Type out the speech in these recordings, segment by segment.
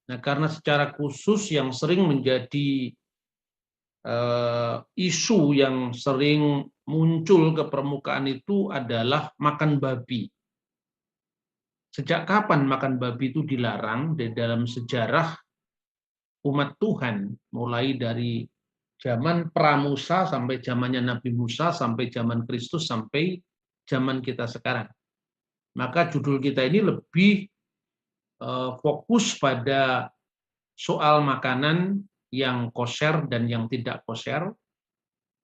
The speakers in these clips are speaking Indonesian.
Nah, karena secara khusus yang sering menjadi isu yang sering muncul ke permukaan itu adalah makan babi. Sejak kapan makan babi itu dilarang? Di dalam sejarah umat Tuhan, mulai dari zaman pra-Musa sampai zamannya Nabi Musa, sampai zaman Kristus, sampai zaman kita sekarang. Maka judul kita ini lebih fokus pada soal makanan yang kosher dan yang tidak kosher.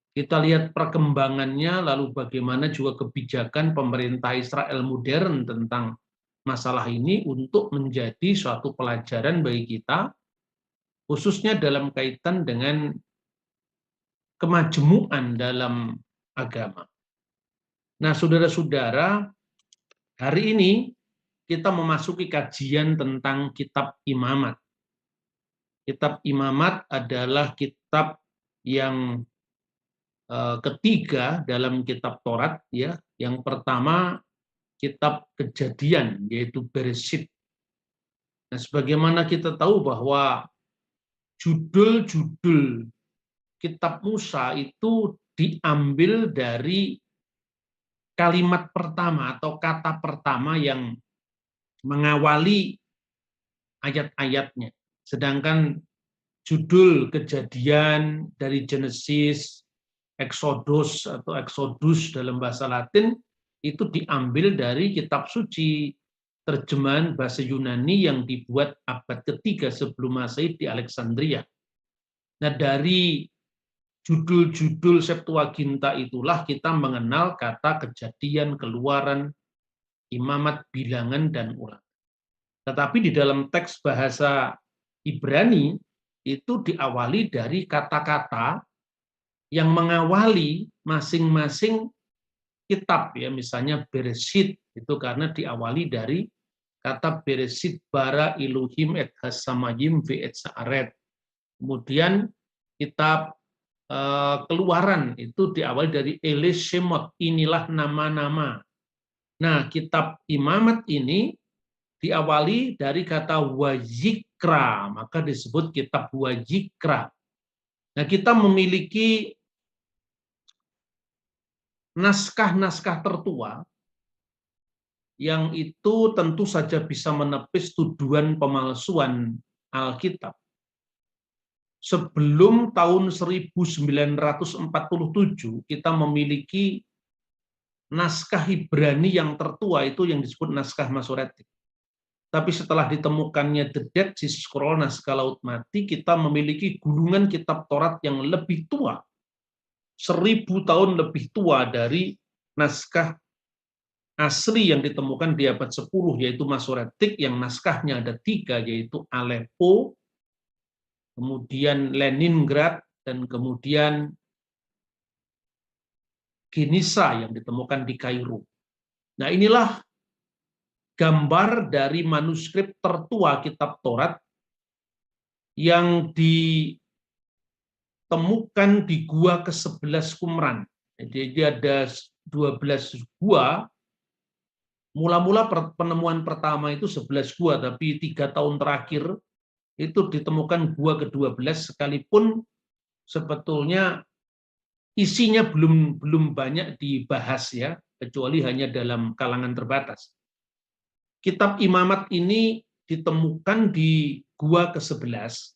Kita lihat perkembangannya, lalu bagaimana juga kebijakan pemerintah Israel modern tentang masalah ini untuk menjadi suatu pelajaran bagi kita, khususnya dalam kaitan dengan kemajemukan dalam agama. Nah, saudara-saudara, hari ini kita memasuki kajian tentang kitab Imamat. Kitab Imamat adalah kitab yang ketiga dalam kitab Taurat, ya. Yang pertama kitab Kejadian, yaitu Bereshit. Nah, sebagaimana kita tahu bahwa judul-judul kitab Musa itu diambil dari kalimat pertama atau kata pertama yang mengawali ayat-ayatnya. Sedangkan judul Kejadian dari Genesis, Exodus atau Exodus dalam bahasa Latin itu diambil dari kitab suci terjemahan bahasa Yunani yang dibuat abad ketiga sebelum Masehi di Alexandria. Nah, dari judul-judul Septuaginta itulah kita mengenal kata Kejadian, Keluaran, Imamat, Bilangan, dan Ulangan. Tetapi di dalam teks bahasa Ibrani itu diawali dari kata-kata yang mengawali masing-masing kitab, ya, misalnya Bereshit itu karena diawali dari kata Bereshit bara Elohim et hasamayim ve et sa'aret. Kemudian kitab Keluaran itu diawali dari Ele Shemot, inilah nama-nama. Nah, kitab Imamat ini diawali dari kata wajikra, maka disebut kitab wajikra. Nah, kita memiliki naskah-naskah tertua yang itu tentu saja bisa menepis tuduhan pemalsuan Alkitab. Sebelum tahun 1947 kita memiliki naskah Ibrani yang tertua itu yang disebut naskah Masoretik. Tapi setelah ditemukannya The Dead Sea Scroll, naskah Laut Mati, kita memiliki gulungan kitab Taurat yang lebih tua, 1000 tahun lebih tua dari naskah asli yang ditemukan di abad 10, yaitu Masoretik, yang naskahnya ada 3, yaitu Aleppo, kemudian Leningrad, dan kemudian Genisa yang ditemukan di Kairo. Nah, inilah gambar dari manuskrip tertua kitab Taurat yang ditemukan di gua ke-11 Qumran. Jadi ada 12 gua. Mula-mula penemuan pertama itu 11 gua, tapi 3 tahun terakhir itu ditemukan gua ke-12, sekalipun sebetulnya isinya belum banyak dibahas, ya, kecuali hanya dalam kalangan terbatas. Kitab Imamat ini ditemukan di gua ke-11,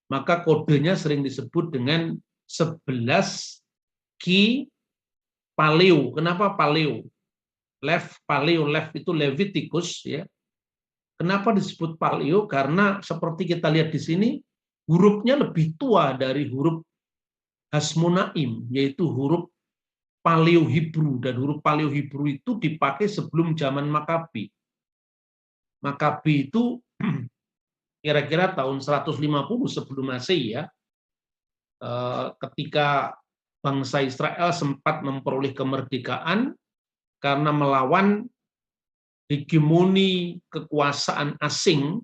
maka kodenya sering disebut dengan 11 Ki Paleo. Kenapa Paleo? Paleo itu Leviticus, ya. Kenapa disebut Paleo? Karena seperti kita lihat di sini, hurufnya lebih tua dari huruf Hasmonaim, yaitu huruf Paleo Hebrew, dan huruf Paleo Hebrew itu dipakai sebelum zaman Makabi. Makabi itu kira-kira tahun 150 sebelum Masehi, ya. Ketika bangsa Israel sempat memperoleh kemerdekaan karena melawan hegemoni kekuasaan asing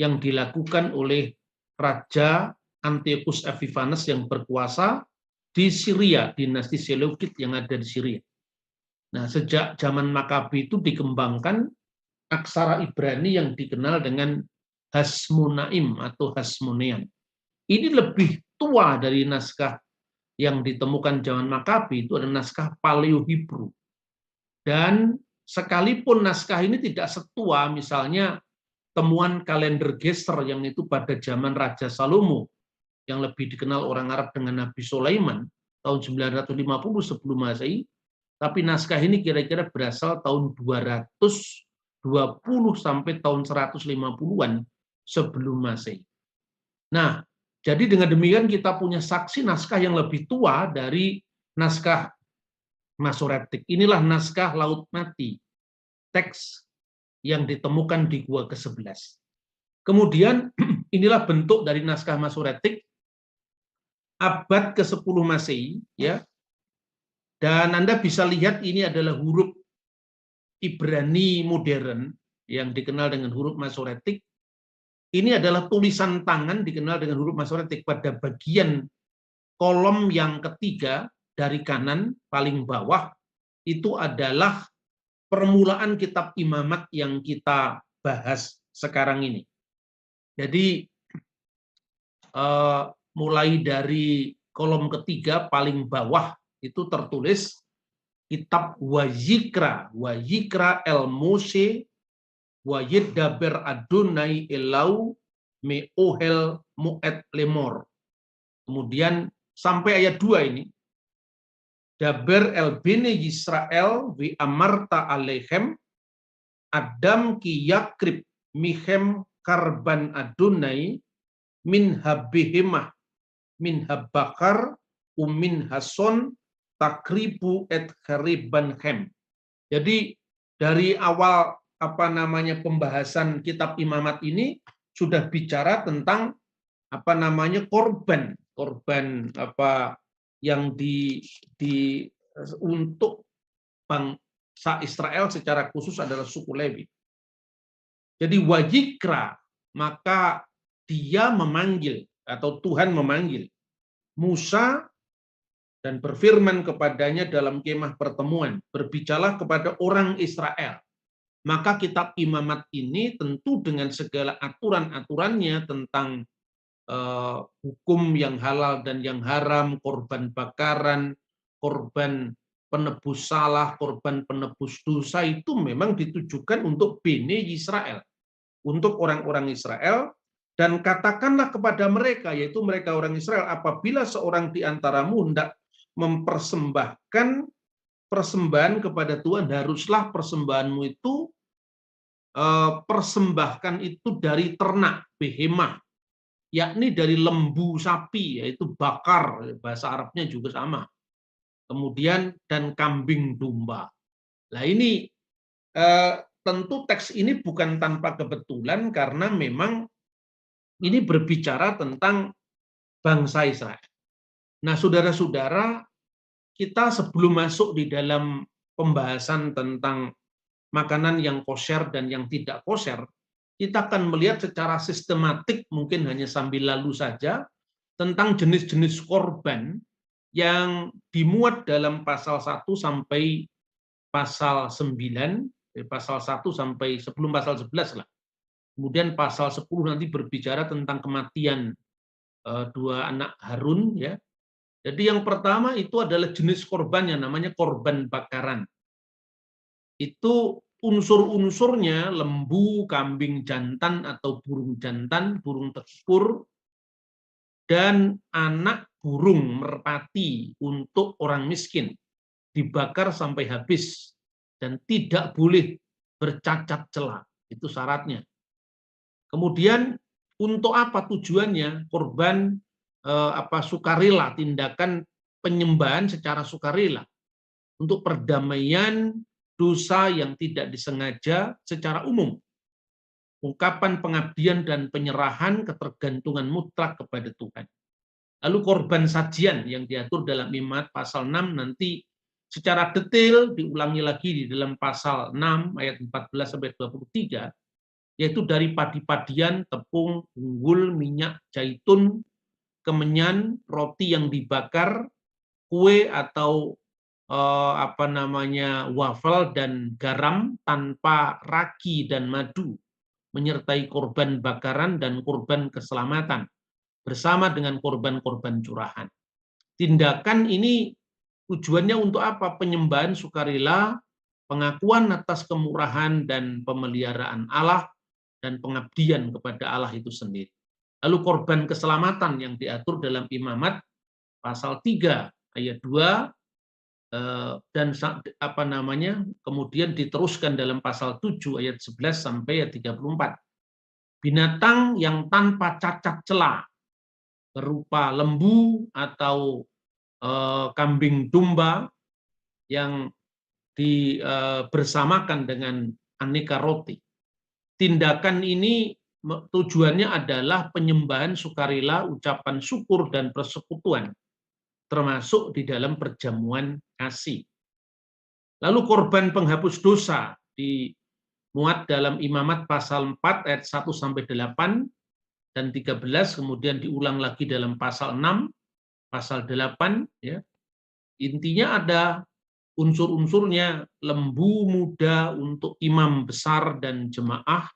yang dilakukan oleh Raja Antiochus Epiphanes yang berkuasa di Syria, dinasti Seleukid yang ada di Syria. Nah, sejak zaman Makabi itu dikembangkan aksara Ibrani yang dikenal dengan Hasmonaim atau Hasmonean. Ini lebih tua dari naskah yang ditemukan zaman Makabi, itu adalah naskah Paleo-Hibru. Dan sekalipun naskah ini tidak setua, misalnya temuan kalender Geser yang itu pada zaman Raja Salomo, yang lebih dikenal orang Arab dengan Nabi Sulaiman, tahun 950 sebelum Masehi, tapi naskah ini kira-kira berasal tahun 220 sampai tahun 150-an sebelum Masehi. Nah, jadi dengan demikian kita punya saksi naskah yang lebih tua dari naskah Masoretik. Inilah naskah Laut Mati, teks yang ditemukan di Gua ke-11. Kemudian inilah bentuk dari naskah Masoretik abad ke-10 Masehi, ya. Dan Anda bisa lihat ini adalah huruf Ibrani modern yang dikenal dengan huruf Masoretik. Ini adalah tulisan tangan dikenal dengan huruf Masoretik. Pada bagian kolom yang ketiga dari kanan paling bawah itu adalah permulaan kitab Imamat yang kita bahas sekarang ini. Jadi mulai dari kolom ketiga paling bawah itu tertulis kitab Wayikra El Mose Wayiddaber Adonai Elau Meohel Mu'et Lemor. Kemudian sampai ayat 2 ini. Daber el bene Yisrael vi amarta alehem Adam ki yakrib mihem karban Adonai min habihimah min habakar umin hason takribu et khariban hem. Jadi dari awal pembahasan kitab Imamat ini sudah bicara tentang korban yang untuk bangsa Israel secara khusus adalah suku Lewi. Jadi Wayikra, maka dia memanggil atau Tuhan memanggil Musa dan berfirman kepadanya dalam kemah pertemuan, berbicaralah kepada orang Israel. Maka kitab Imamat ini tentu dengan segala aturan-aturannya tentang hukum yang halal dan yang haram, korban bakaran, korban penebus salah, korban penebus dosa itu memang ditujukan untuk Bene Israel, untuk orang-orang Israel. Dan katakanlah kepada mereka, yaitu mereka orang Israel, apabila seorang di antaramu hendak mempersembahkan persembahan kepada Tuhan, haruslah persembahanmu itu persembahkan itu dari ternak, behemah, yakni dari lembu sapi, yaitu bakar, bahasa Arabnya juga sama. Kemudian dan kambing domba. Nah ini tentu teks ini bukan tanpa kebetulan karena memang ini berbicara tentang bangsa Israel. Nah, saudara-saudara, kita sebelum masuk di dalam pembahasan tentang makanan yang kosher dan yang tidak kosher, kita akan melihat secara sistematik, mungkin hanya sambil lalu saja, tentang jenis-jenis korban yang dimuat dalam pasal 1 sampai pasal 9, pasal 1 sampai sebelum pasal 11 lah. Kemudian pasal 10 nanti berbicara tentang kematian dua anak Harun, ya. Jadi yang pertama itu adalah jenis korbannya, namanya korban bakaran. Itu unsur-unsurnya lembu, kambing jantan atau burung jantan, burung tekpur, dan anak burung merpati untuk orang miskin. Dibakar sampai habis dan tidak boleh bercacat celah. Itu syaratnya. Kemudian untuk apa tujuannya? Korban sukarela, tindakan penyembahan secara sukarela untuk perdamaian dosa yang tidak disengaja secara umum. Ungkapan pengabdian dan penyerahan ketergantungan mutlak kepada Tuhan. Lalu korban sajian yang diatur dalam Imamat pasal 6 nanti secara detail diulangi lagi di dalam pasal 6 ayat 14 sampai 23, yaitu dari padi-padian, tepung, unggul, minyak, zaitun, kemenyan, roti yang dibakar, kue atau wafel dan garam tanpa ragi dan madu, menyertai korban bakaran dan korban keselamatan, bersama dengan korban-korban curahan. Tindakan ini tujuannya untuk apa? Penyembahan sukarela, pengakuan atas kemurahan dan pemeliharaan Allah, dan pengabdian kepada Allah itu sendiri. Lalu korban keselamatan yang diatur dalam Imamat pasal 3 ayat 2 dan kemudian diteruskan dalam pasal 7 ayat 11 sampai ayat 34. Binatang yang tanpa cacat celah berupa lembu atau kambing domba yang bersamakan dengan aneka roti. Tindakan ini tujuannya adalah penyembahan sukarela, ucapan syukur dan persekutuan, termasuk di dalam perjamuan kasih. Lalu korban penghapus dosa dimuat dalam Imamat pasal 4 ayat 1 sampai 8 dan 13, kemudian diulang lagi dalam pasal 6, pasal 8 ya. Intinya ada unsur-unsurnya: lembu muda untuk imam besar dan jemaah,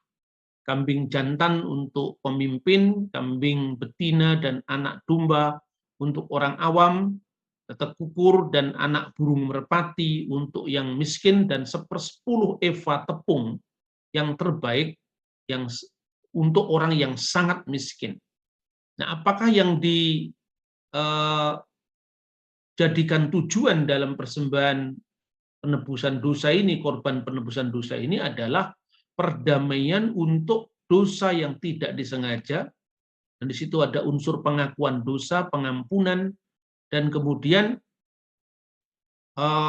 kambing jantan untuk pemimpin, kambing betina dan anak domba untuk orang awam, tekukur dan anak burung merpati untuk yang miskin, dan 1/10 eva tepung yang terbaik yang untuk orang yang sangat miskin. Nah, apakah yang dijadikan tujuan dalam persembahan penebusan dosa ini, korban penebusan dosa ini adalah perdamaian untuk dosa yang tidak disengaja, dan di situ ada unsur pengakuan dosa, pengampunan, dan kemudian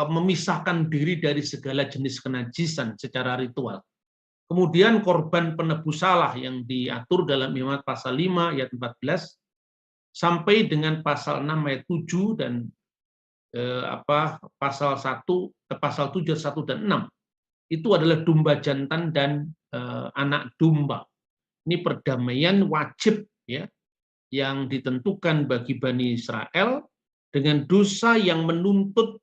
memisahkan diri dari segala jenis kenajisan secara ritual. Kemudian korban penebus salah yang diatur dalam Imamat pasal 5 ayat 14 sampai dengan pasal 6 ayat 7 dan pasal 7 1 dan 6. Itu adalah domba jantan dan anak domba. Ini perdamaian wajib ya, yang ditentukan bagi Bani Israel dengan dosa yang menuntut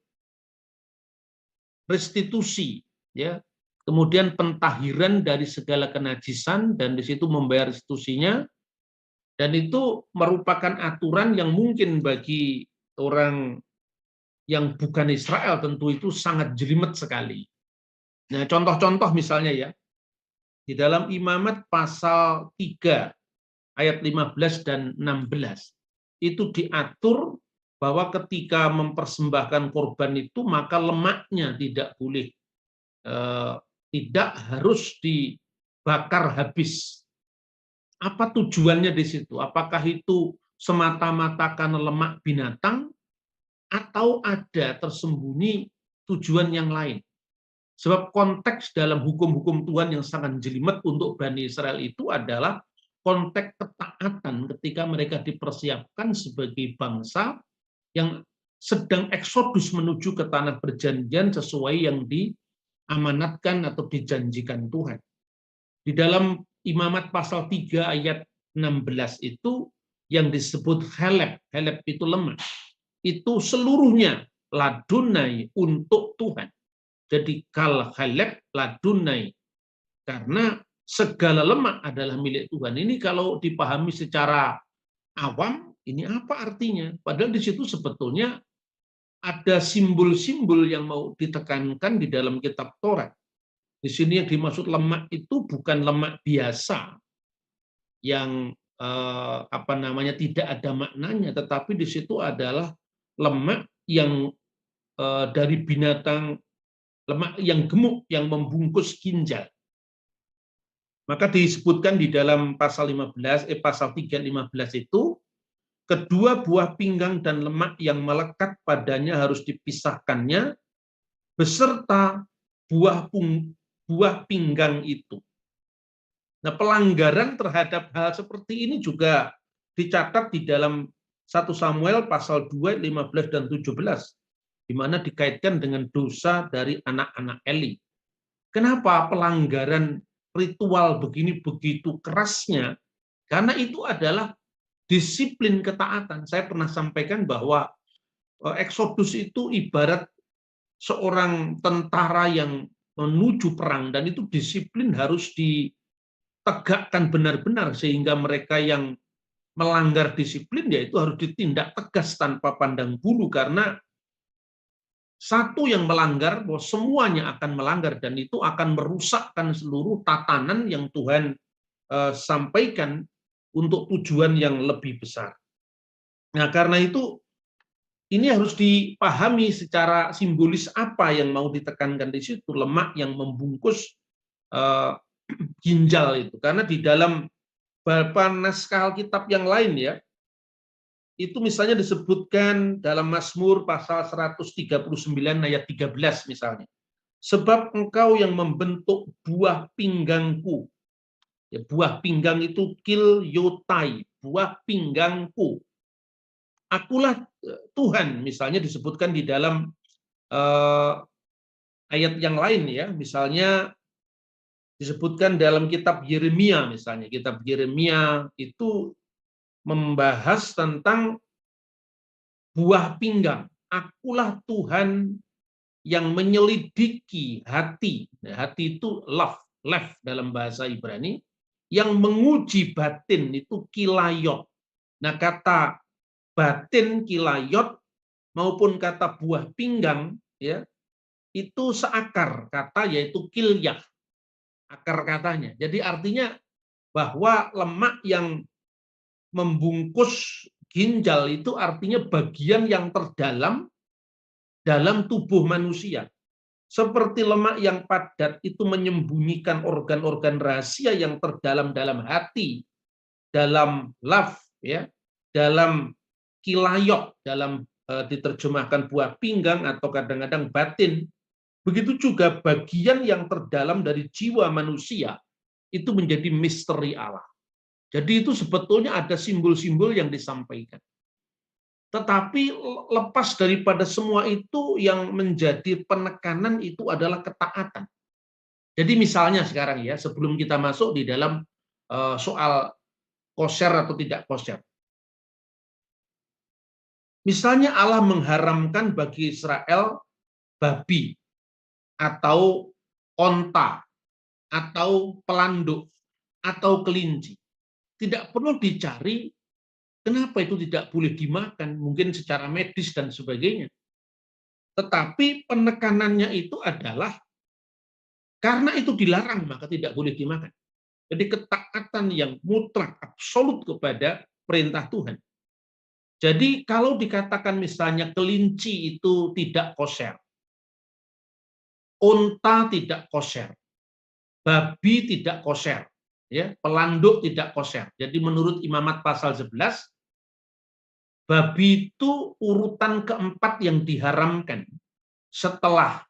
restitusi ya, kemudian pentahiran dari segala kenajisan, dan di situ membayar restitusinya. Dan itu merupakan aturan yang mungkin bagi orang yang bukan Israel tentu itu sangat jelimet sekali. Nah, contoh-contoh misalnya ya, di dalam Imamat pasal 3 ayat 15 dan 16 itu diatur bahwa ketika mempersembahkan korban itu maka lemaknya tidak boleh, tidak harus dibakar habis. Apa tujuannya di situ? Apakah itu semata-mata karena lemak binatang atau ada tersembunyi tujuan yang lain? Sebab konteks dalam hukum-hukum Tuhan yang sangat jelimet untuk Bani Israel itu adalah konteks ketaatan ketika mereka dipersiapkan sebagai bangsa yang sedang eksodus menuju ke tanah perjanjian sesuai yang diamanatkan atau dijanjikan Tuhan. Di dalam Imamat pasal 3 ayat 16 itu yang disebut helep, helep itu lemak, itu seluruhnya ladunai untuk Tuhan. Jadi kal helep ladunai, karena segala lemak adalah milik Tuhan. Ini kalau dipahami secara awam, ini apa artinya? Padahal di situ sebetulnya ada simbol-simbol yang mau ditekankan di dalam kitab Taurat. Di sini yang dimaksud lemak itu bukan lemak biasa yang tidak ada maknanya, tetapi di situ adalah lemak yang dari binatang, lemak yang gemuk yang membungkus ginjal. Maka disebutkan di dalam pasal 3:15 itu, kedua buah pinggang dan lemak yang melekat padanya harus dipisahkannya beserta buah pinggang itu. Nah, pelanggaran terhadap hal seperti ini juga dicatat di dalam 1 Samuel pasal 2, 15 dan 17, di mana dikaitkan dengan dosa dari anak-anak Eli. Kenapa pelanggaran ritual begini begitu kerasnya? Karena itu adalah disiplin ketaatan. Saya pernah sampaikan bahwa Eksodus itu ibarat seorang tentara yang menuju perang, dan itu disiplin harus tegakkan benar-benar sehingga mereka yang melanggar disiplin yaitu harus ditindak tegas tanpa pandang bulu, karena satu yang melanggar, bahwa semuanya akan melanggar dan itu akan merusakkan seluruh tatanan yang Tuhan sampaikan untuk tujuan yang lebih besar. Nah, karena itu ini harus dipahami secara simbolis apa yang mau ditekankan di situ, lemak yang membungkus ginjal itu. Karena di dalam beberapa naskah Alkitab yang lain ya, itu misalnya disebutkan dalam Mazmur pasal 139 ayat 13 misalnya. Sebab engkau yang membentuk buah pinggangku. Ya, buah pinggang itu kilyotai, buah pinggangku. Akulah Tuhan, misalnya disebutkan di dalam ayat yang lain ya, misalnya disebutkan dalam kitab Yeremia misalnya. Kitab Yeremia itu membahas tentang buah pinggang. Akulah Tuhan yang menyelidiki hati. Nah, hati itu love dalam bahasa Ibrani. Yang menguji batin itu kilayot. Nah, kata batin, kilayot, maupun kata buah pinggang, ya, itu seakar kata, yaitu kilyah, akar katanya. Jadi artinya bahwa lemak yang membungkus ginjal itu artinya bagian yang terdalam dalam tubuh manusia. Seperti lemak yang padat itu menyembunyikan organ-organ rahasia yang terdalam dalam hati, dalam love, ya, dalam kilayok, dalam diterjemahkan buah pinggang atau kadang-kadang batin. Begitu juga bagian yang terdalam dari jiwa manusia itu menjadi misteri Allah. Jadi itu sebetulnya ada simbol-simbol yang disampaikan. Tetapi lepas daripada semua itu, yang menjadi penekanan itu adalah ketaatan. Jadi misalnya sekarang ya, sebelum kita masuk di dalam soal kosher atau tidak kosher. Misalnya Allah mengharamkan bagi Israel babi atau onta atau pelanduk atau kelinci. Tidak perlu dicari kenapa itu tidak boleh dimakan, mungkin secara medis dan sebagainya. Tetapi penekanannya itu adalah karena itu dilarang maka tidak boleh dimakan. Jadi ketaatan yang mutlak, absolut kepada perintah Tuhan. Jadi kalau dikatakan misalnya kelinci itu tidak kosher, unta tidak kosher, babi tidak kosher, ya, pelanduk tidak kosher. Jadi menurut Imamat pasal 11, babi itu urutan keempat yang diharamkan setelah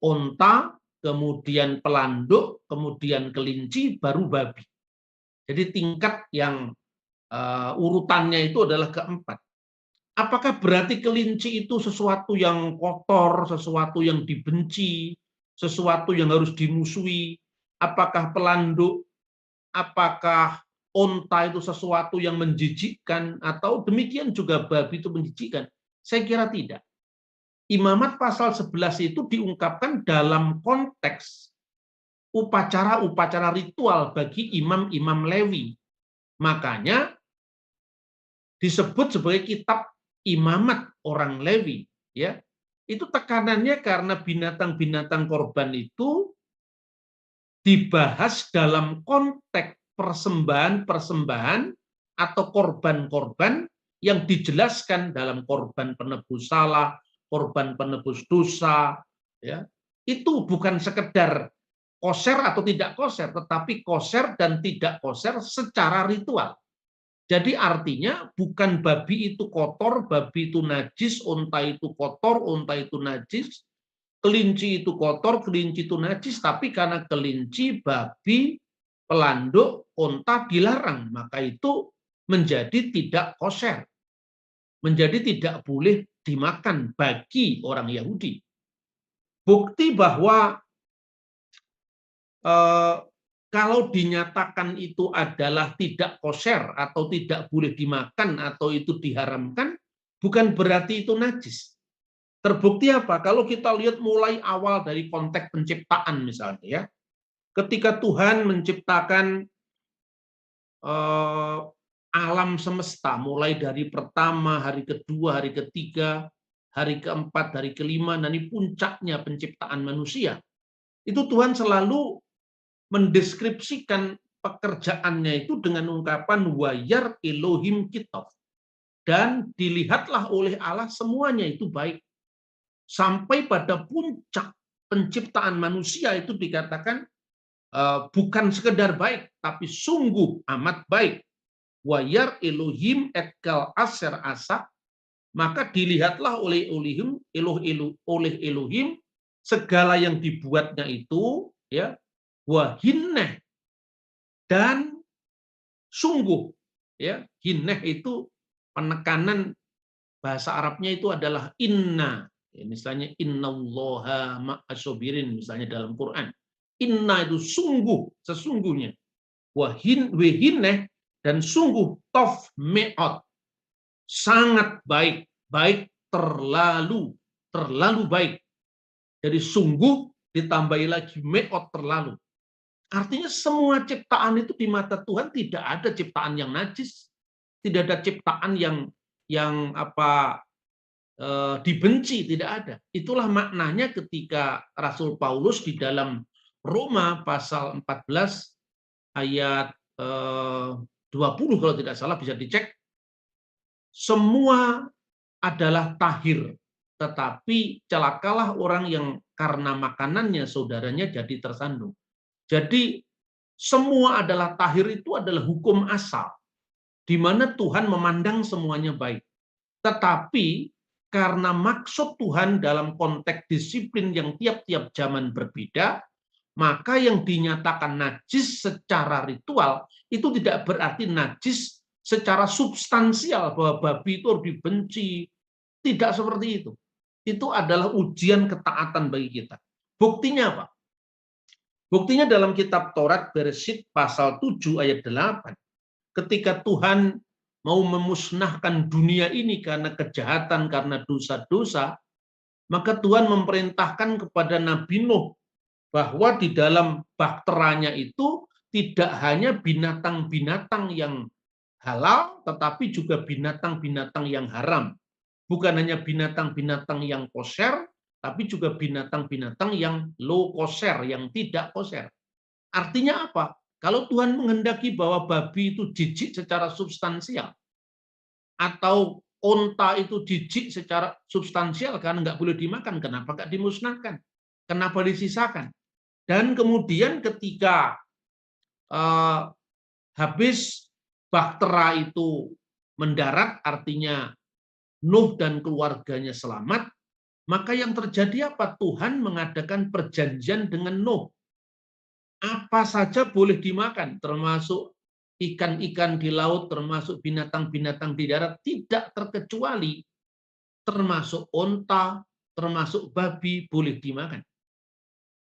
unta, kemudian pelanduk, kemudian kelinci, baru babi. Jadi tingkat yang urutannya itu adalah keempat. Apakah berarti kelinci itu sesuatu yang kotor, sesuatu yang dibenci, sesuatu yang harus dimusuhi? Apakah pelanduk, apakah unta itu sesuatu yang menjijikkan, atau demikian juga babi itu menjijikkan? Saya kira tidak. Imamat pasal 11 itu diungkapkan dalam konteks upacara-upacara ritual bagi imam-imam Lewi. Makanya disebut sebagai kitab imamat orang Lewi, ya. Itu tekanannya karena binatang-binatang korban itu dibahas dalam konteks persembahan-persembahan atau korban-korban yang dijelaskan dalam korban penebus salah, korban penebus dosa, ya. Itu bukan sekedar kosher atau tidak kosher, tetapi kosher dan tidak kosher secara ritual. Jadi artinya bukan babi itu kotor, babi itu najis, unta itu kotor, unta itu najis, kelinci itu kotor, kelinci itu najis, tapi karena kelinci, babi, pelanduk, unta dilarang, maka itu menjadi tidak kosher, menjadi tidak boleh dimakan bagi orang Yahudi. Bukti bahwa kalau dinyatakan itu adalah tidak kosher atau tidak boleh dimakan atau itu diharamkan, bukan berarti itu najis. Terbukti apa? Kalau kita lihat mulai awal dari konteks penciptaan misalnya ya. Ketika Tuhan menciptakan eh, alam semesta, mulai dari pertama, hari kedua, hari ketiga, hari keempat, hari kelima, dan ini puncaknya penciptaan manusia. Itu Tuhan selalu mendeskripsikan pekerjaannya itu dengan ungkapan wayar Elohim kitov. Dan dilihatlah oleh Allah semuanya itu baik. Sampai pada puncak penciptaan manusia itu dikatakan bukan sekedar baik, tapi sungguh amat baik. Wayar Elohim et kal aser asa, maka dilihatlah oleh Elohim segala yang dibuatnya itu, ya, wahinneh, dan sungguh, ya, hinneh itu penekanan bahasa Arabnya itu adalah inna, ya, misalnya innallaha ma'asobirin, misalnya dalam Quran. Inna itu sungguh, sesungguhnya. Wahinneh, dan sungguh tof me'ot, sangat baik, baik terlalu baik. Jadi sungguh ditambahi lagi me'ot, terlalu. Artinya semua ciptaan itu di mata Tuhan tidak ada ciptaan yang najis, tidak ada ciptaan yang dibenci, tidak ada. Itulah maknanya ketika Rasul Paulus di dalam Roma pasal 14 ayat 20 kalau tidak salah, bisa dicek, semua adalah tahir, tetapi celakalah orang yang karena makanannya saudaranya jadi tersandung. Jadi semua adalah tahir, itu adalah hukum asal, di mana Tuhan memandang semuanya baik. Tetapi karena maksud Tuhan dalam konteks disiplin yang tiap-tiap zaman berbeda, maka yang dinyatakan najis secara ritual itu tidak berarti najis secara substansial, bahwa babi itu dibenci. Tidak seperti itu. Itu adalah ujian ketaatan bagi kita. Buktinya apa? Buktinya dalam kitab Taurat Bereshit pasal 7 ayat 8. Ketika Tuhan mau memusnahkan dunia ini karena kejahatan, karena dosa-dosa, maka Tuhan memerintahkan kepada Nabi Nuh bahwa di dalam bakteranya itu tidak hanya binatang-binatang yang halal, tetapi juga binatang-binatang yang haram. Bukan hanya binatang-binatang yang kosher, tapi juga binatang-binatang yang low kosher, yang tidak kosher. Artinya apa? Kalau Tuhan menghendaki bahwa babi itu jijik secara substansial, atau onta itu jijik secara substansial karena nggak boleh dimakan, kenapa nggak dimusnahkan? Kenapa disisakan? Dan kemudian ketika habis bahtera itu mendarat, artinya Nuh dan keluarganya selamat, maka yang terjadi apa? Tuhan mengadakan perjanjian dengan Nuh. Apa saja boleh dimakan, termasuk ikan-ikan di laut, termasuk binatang-binatang di darat, tidak terkecuali, termasuk onta, termasuk babi, boleh dimakan.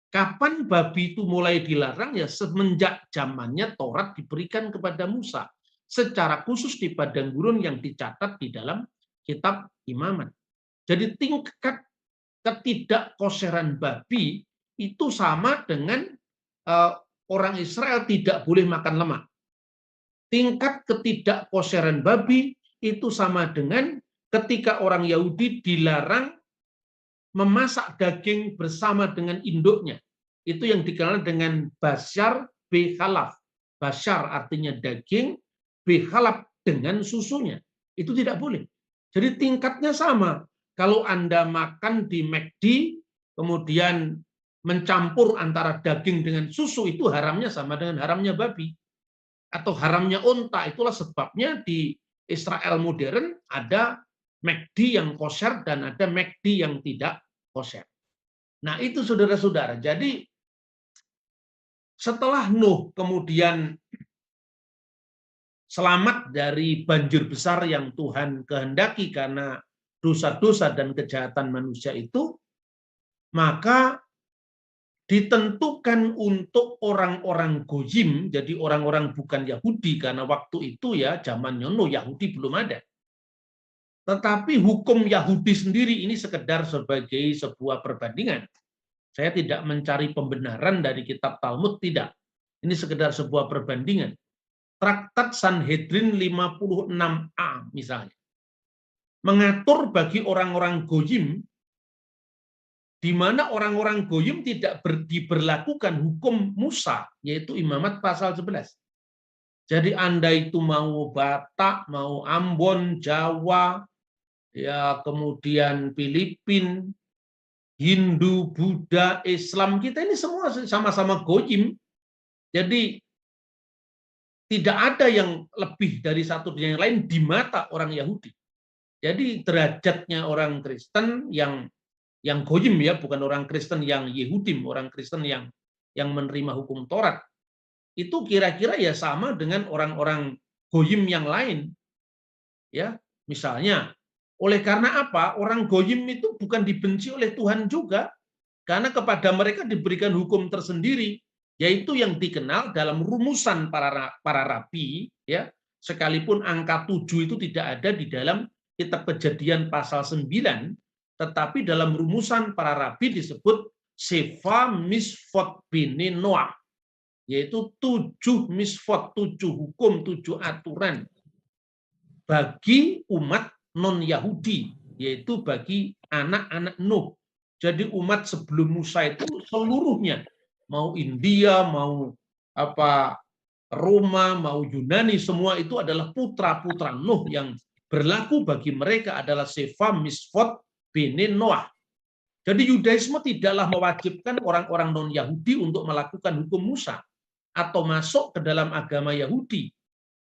Kapan babi itu mulai dilarang? Ya semenjak zamannya Taurat diberikan kepada Musa, secara khusus di padang gurun yang dicatat di dalam kitab Imamat. Jadi tingkat ketidakkoseran babi itu sama dengan orang Israel tidak boleh makan lemak. Tingkat ketidakkoseran babi itu sama dengan ketika orang Yahudi dilarang memasak daging bersama dengan induknya. Itu yang dikenal dengan basyar behalaf. Basyar artinya daging, behalaf dengan susunya. Itu tidak boleh. Jadi tingkatnya sama. Kalau Anda makan di McD, kemudian mencampur antara daging dengan susu, itu haramnya sama dengan haramnya babi. Atau haramnya onta. Itulah sebabnya di Israel modern ada McD yang kosher dan ada McD yang tidak kosher. Nah itu saudara-saudara. Jadi setelah Nuh kemudian selamat dari banjir besar yang Tuhan kehendaki karena dosa-dosa dan kejahatan manusia itu, maka ditentukan untuk orang-orang Goyim, jadi orang-orang bukan Yahudi, karena waktu itu ya zamannya Nuh Yahudi belum ada. Tetapi hukum Yahudi sendiri ini sekedar sebagai sebuah perbandingan. Saya tidak mencari pembenaran dari kitab Talmud, tidak. Ini sekedar sebuah perbandingan. Traktat Sanhedrin 56a misalnya. Mengatur bagi orang-orang goyim, di mana orang-orang goyim tidak diberlakukan hukum Musa, yaitu imamat pasal 11. Jadi Anda itu mau Batak, mau Ambon, Jawa, ya kemudian Filipin, Hindu, Buddha, Islam, kita ini semua sama-sama goyim. Jadi tidak ada yang lebih dari satu dan yang lain di mata orang Yahudi. Jadi derajatnya orang Kristen yang goyim ya, bukan orang Kristen yang Yehudim, orang Kristen yang menerima hukum Taurat, itu kira-kira ya sama dengan orang-orang goyim yang lain. Ya, misalnya, oleh karena apa? Orang goyim itu bukan dibenci oleh Tuhan juga, karena kepada mereka diberikan hukum tersendiri, yaitu yang dikenal dalam rumusan para rabi, ya, sekalipun angka 7 itu tidak ada di dalam kitab Kejadian pasal 9, tetapi dalam rumusan para rabi disebut Sefa Misfot Bini Noah, yaitu 7 misfot, 7 hukum, 7 aturan bagi umat non-Yahudi, yaitu bagi anak-anak Nuh. Jadi umat sebelum Musa itu seluruhnya, mau India, mau Roma, mau Yunani, semua itu adalah putra-putra Nuh, yang berlaku bagi mereka adalah Sefa Misfot Bini Noah. Jadi Yudaisme tidaklah mewajibkan orang-orang non-Yahudi untuk melakukan hukum Musa atau masuk ke dalam agama Yahudi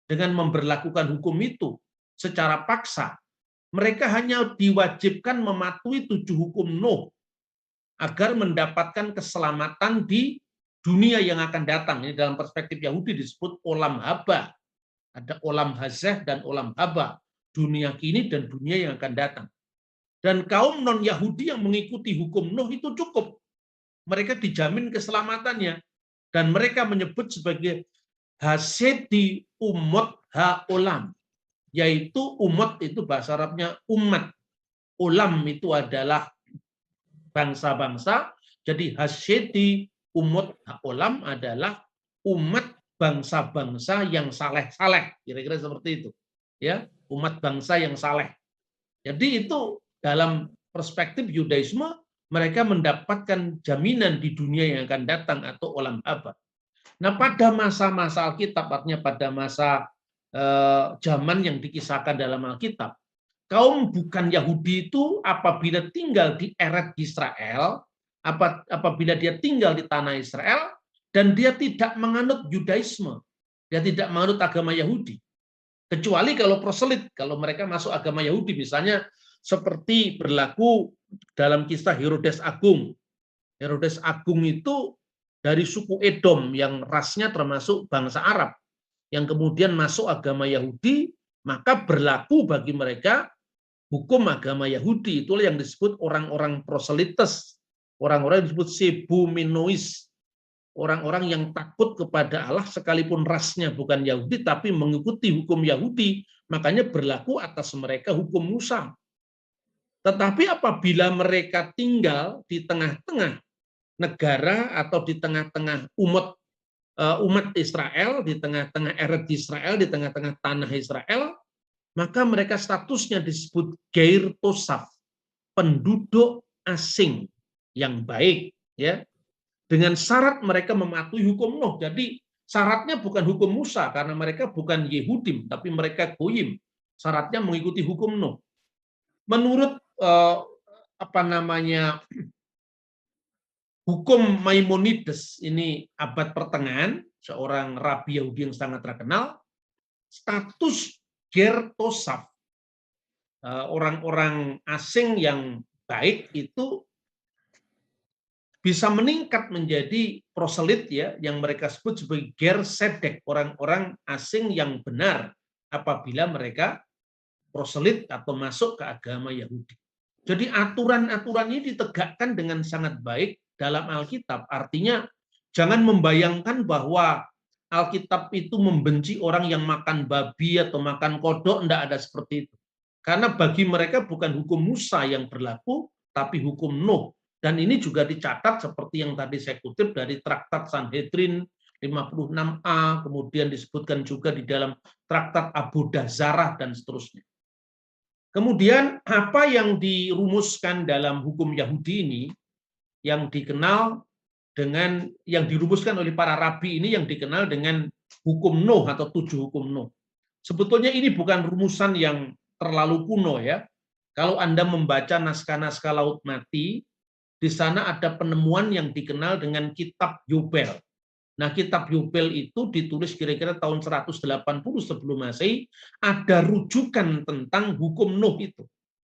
dengan memberlakukan hukum itu secara paksa. Mereka hanya diwajibkan mematuhi 7 hukum Nuh agar mendapatkan keselamatan di dunia yang akan datang. Ini dalam perspektif Yahudi disebut olam haba. Ada olam hazeh dan olam haba, dunia kini dan dunia yang akan datang. Dan kaum non-Yahudi yang mengikuti hukum Nuh itu cukup. Mereka dijamin keselamatannya. Dan mereka menyebut sebagai hasedi umot ha-olam. Yaitu umot itu bahasa Arabnya umat. Olam itu adalah bangsa-bangsa. Jadi hasedi umot ha-olam adalah umat bangsa-bangsa yang saleh-saleh. Kira-kira seperti itu. Ya, umat bangsa yang saleh. Jadi itu dalam perspektif Yudaisme, mereka mendapatkan jaminan di dunia yang akan datang atau olam haba. Nah, pada masa-masa Alkitab, artinya pada masa zaman yang dikisahkan dalam Alkitab, kaum bukan Yahudi itu apabila tinggal di Eret Israel, apabila dia tinggal di tanah Israel, dan dia tidak menganut Yudaisme, dia tidak menganut agama Yahudi, kecuali kalau proselit, kalau mereka masuk agama Yahudi, misalnya seperti berlaku dalam kisah Herodes Agung. Herodes Agung itu dari suku Edom yang rasnya termasuk bangsa Arab, yang kemudian masuk agama Yahudi, maka berlaku bagi mereka hukum agama Yahudi. Itulah yang disebut orang-orang proselites, orang-orang yang disebut sebuminois, orang-orang yang takut kepada Allah sekalipun rasnya bukan Yahudi tapi mengikuti hukum Yahudi, makanya berlaku atas mereka hukum Musa. Tetapi apabila mereka tinggal di tengah-tengah negara atau di tengah-tengah umat Israel, di tengah-tengah Eret Israel, di tengah-tengah tanah Israel, maka mereka statusnya disebut Geir Tosaf, penduduk asing yang baik, ya. Dengan syarat mereka mematuhi hukum Nuh. Jadi syaratnya bukan hukum Musa karena mereka bukan Yehudim, tapi mereka Goyim. Syaratnya mengikuti hukum Nuh. Menurut hukum Maimonides, ini abad pertengahan, seorang rabi Yahudi yang sangat terkenal, status Ger Tosaf, orang-orang asing yang baik itu bisa meningkat menjadi proselit, ya, yang mereka sebut sebagai Ger Sedek, orang-orang asing yang benar apabila mereka proselit atau masuk ke agama Yahudi. Jadi aturan-aturan ini ditegakkan dengan sangat baik dalam Alkitab. Artinya jangan membayangkan bahwa Alkitab itu membenci orang yang makan babi atau makan kodok, tidak ada seperti itu. Karena bagi mereka bukan hukum Musa yang berlaku, tapi hukum Nuh. Dan ini juga dicatat seperti yang tadi saya kutip dari Traktat Sanhedrin 56a, kemudian disebutkan juga di dalam Traktat Abu Dazarah dan seterusnya. Kemudian apa yang dirumuskan dalam hukum Yahudi ini yang dikenal dengan yang dirumuskan oleh para rabi ini yang dikenal dengan hukum Nuh atau 7 hukum Nuh. Sebetulnya ini bukan rumusan yang terlalu kuno ya. Kalau Anda membaca naskah-naskah Laut Mati, di sana ada penemuan yang dikenal dengan Kitab Yobel. Nah, Kitab Yobel itu ditulis kira-kira tahun 180 sebelum Masehi, ada rujukan tentang hukum Nuh itu.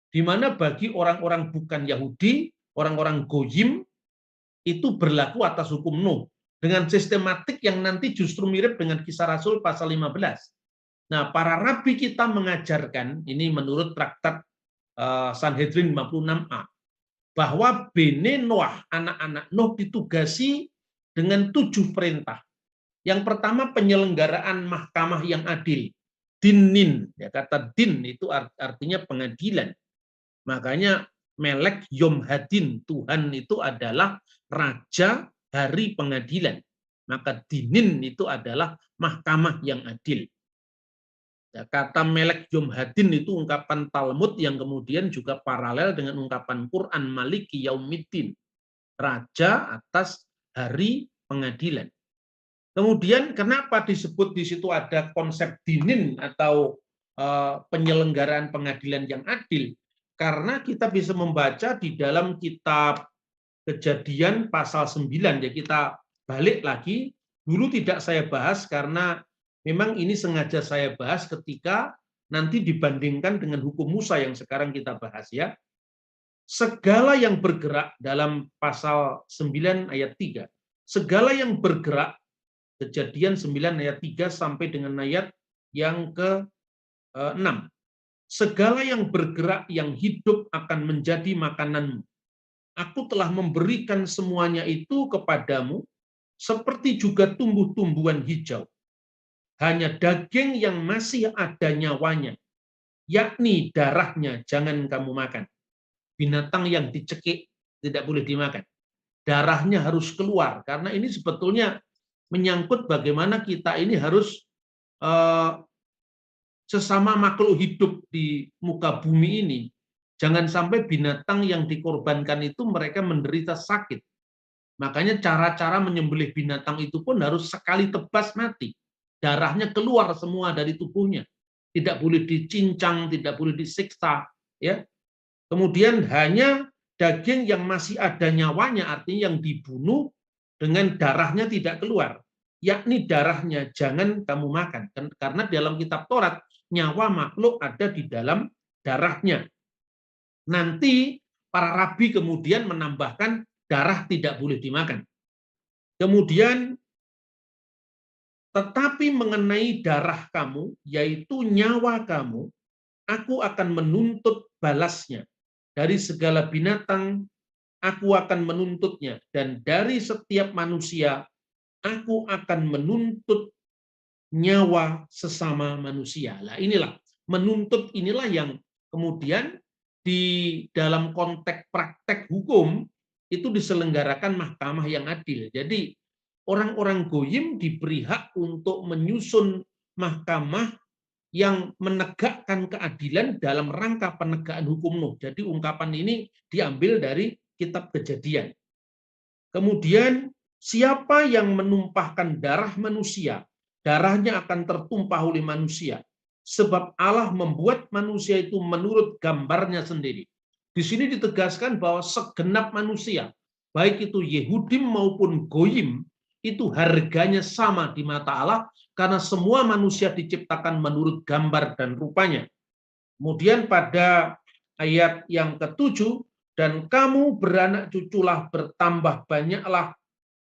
Di mana bagi orang-orang bukan Yahudi, orang-orang Goyim, itu berlaku atas hukum Nuh. Dengan sistematik yang nanti justru mirip dengan Kisah Rasul pasal 15. Nah, para rabi kita mengajarkan, ini menurut traktat Sanhedrin 56a, bahwa Bene Noah, anak-anak Nuh ditugasi dengan 7 perintah. Yang pertama penyelenggaraan mahkamah yang adil. Dinin, ya, kata din itu artinya pengadilan. Makanya Melek Yom Hadin, Tuhan itu adalah raja hari pengadilan. Maka dinin itu adalah mahkamah yang adil. Ya, kata Melek Yom Hadin itu ungkapan Talmud yang kemudian juga paralel dengan ungkapan Quran Maliki Yaumiddin. Raja atas hari pengadilan. Kemudian kenapa disebut di situ ada konsep dinin atau penyelenggaraan pengadilan yang adil? Karena kita bisa membaca di dalam kitab Kejadian pasal 9, ya kita balik lagi, dulu tidak saya bahas karena memang ini sengaja saya bahas ketika nanti dibandingkan dengan hukum Musa yang sekarang kita bahas ya. Segala yang bergerak dalam pasal 9 ayat 3, segala yang bergerak, Kejadian 9 ayat 3 sampai dengan ayat yang ke-6. Segala yang bergerak yang hidup akan menjadi makananmu. Aku telah memberikan semuanya itu kepadamu, seperti juga tumbuh-tumbuhan hijau. Hanya daging yang masih ada nyawanya, yakni darahnya jangan kamu makan. Binatang yang dicekik tidak boleh dimakan. Darahnya harus keluar, karena ini sebetulnya menyangkut bagaimana kita ini harus sesama makhluk hidup di muka bumi ini. Jangan sampai binatang yang dikorbankan itu mereka menderita sakit. Makanya cara-cara menyembelih binatang itu pun harus sekali tebas mati. Darahnya keluar semua dari tubuhnya. Tidak boleh dicincang, tidak boleh disiksa. Ya. Kemudian hanya daging yang masih ada nyawanya, artinya yang dibunuh dengan darahnya tidak keluar. Yakni darahnya jangan kamu makan. Karena dalam kitab Taurat, nyawa makhluk ada di dalam darahnya. Nanti para rabi kemudian menambahkan darah tidak boleh dimakan. Kemudian, tetapi mengenai darah kamu, yaitu nyawa kamu, aku akan menuntut balasnya. Dari segala binatang, aku akan menuntutnya. Dan dari setiap manusia, aku akan menuntut nyawa sesama manusia. Nah, inilah, menuntut inilah yang kemudian di dalam konteks praktek hukum itu diselenggarakan mahkamah yang adil. Jadi orang-orang Goyim diberi hak untuk menyusun mahkamah yang menegakkan keadilan dalam rangka penegakan hukum Nuh. Jadi ungkapan ini diambil dari kitab Kejadian. Kemudian siapa yang menumpahkan darah manusia, darahnya akan tertumpah oleh manusia. Sebab Allah membuat manusia itu menurut gambarnya sendiri. Di sini ditegaskan bahwa segenap manusia, baik itu Yehudim maupun Goyim, itu harganya sama di mata Allah, karena semua manusia diciptakan menurut gambar dan rupanya. Kemudian pada ayat yang ke-7, dan kamu beranak cuculah bertambah banyaklah,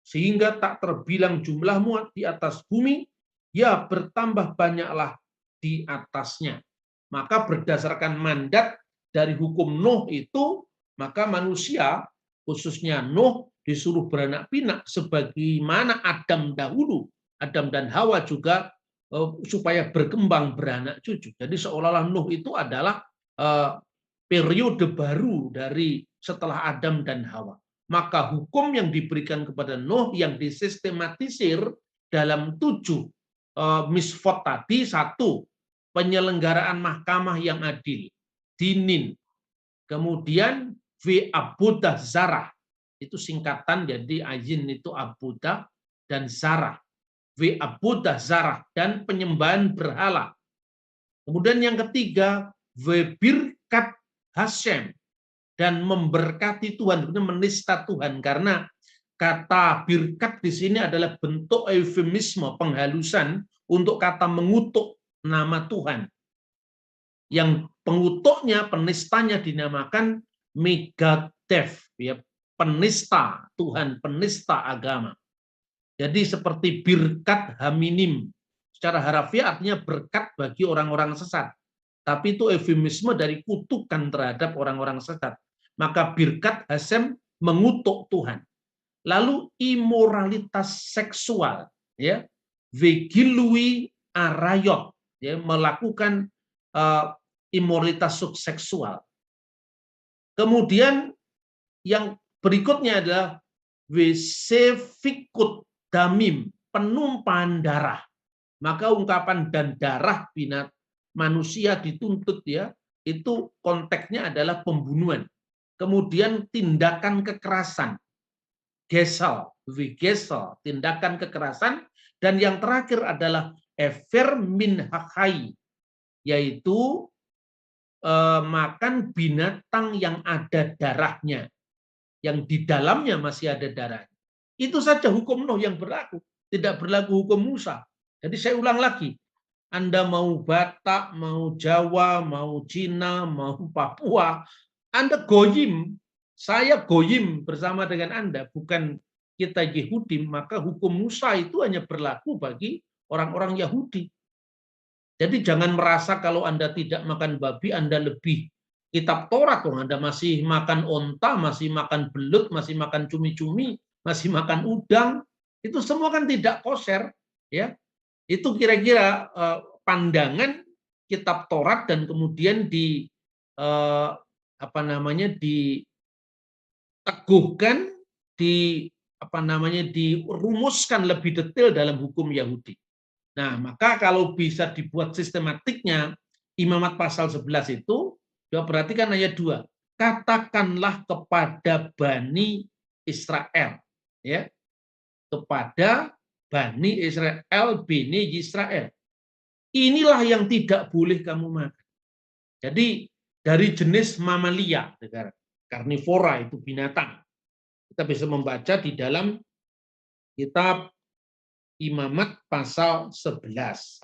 sehingga tak terbilang jumlahmu di atas bumi, ya bertambah banyaklah di atasnya. Maka berdasarkan mandat dari hukum Nuh itu, maka manusia, khususnya Nuh, disuruh beranak pinak sebagaimana Adam dahulu. Adam dan Hawa juga supaya berkembang beranak cucu. Jadi seolah-olah Nuh itu adalah periode baru dari setelah Adam dan Hawa. Maka hukum yang diberikan kepada Nuh yang disistematisir dalam 7 misfot tadi, 1, penyelenggaraan mahkamah yang adil, dinin. Kemudian abudah zarah, itu singkatan, jadi ajin itu abudah dan zarah. Abudah zarah, dan penyembahan berhala. Kemudian yang ketiga, birkat Hashem, dan memberkati Tuhan, menista Tuhan, karena kata birkat di sini adalah bentuk eufemisme, penghalusan untuk kata mengutuk nama Tuhan. Yang pengutuknya, penistanya dinamakan Megadev, ya, penista Tuhan, penista agama. Jadi seperti birkat haminim, secara harafiah artinya berkat bagi orang-orang sesat. Tapi itu eufemisme dari kutukan terhadap orang-orang sesat. Maka birkat Hashem mengutuk Tuhan. Lalu imoralitas seksual, ya, vegilui arayot, ya, melakukan imoralitas seksual. Kemudian yang berikutnya adalah wesefikut damim, penumpahan darah. Maka ungkapan dan darah binat manusia dituntut, ya, itu konteksnya adalah pembunuhan. Kemudian tindakan kekerasan, gesel, tindakan kekerasan, dan yang terakhir adalah efer min hakai, yaitu makan binatang yang ada darahnya, yang di dalamnya masih ada darah. Itu saja hukum Nuh yang berlaku, tidak berlaku hukum Musa. Jadi saya ulang lagi, Anda mau Batak, mau Jawa, mau Cina, mau Papua, Anda goyim, saya goyim bersama dengan Anda, bukan kita Yehudi, maka hukum Musa itu hanya berlaku bagi orang-orang Yahudi. Jadi jangan merasa kalau Anda tidak makan babi, Anda lebih kitab Taurat. Anda masih makan onta, masih makan belut, masih makan cumi-cumi, masih makan udang. Itu semua kan tidak kosher, ya. Itu kira-kira pandangan kitab Taurat, dan kemudian diteguhkan, dirumuskan lebih detail dalam hukum Yahudi. Nah, maka kalau bisa dibuat sistematiknya, Imamat pasal 11 itu, ya perhatikan ayat 2. Katakanlah kepada Bani Israel, ya, kepada Bani Israel, Bani Israel. Inilah yang tidak boleh kamu makan. Jadi dari jenis mamalia, karnivora, itu binatang. Kita bisa membaca di dalam kitab Imamat pasal 11.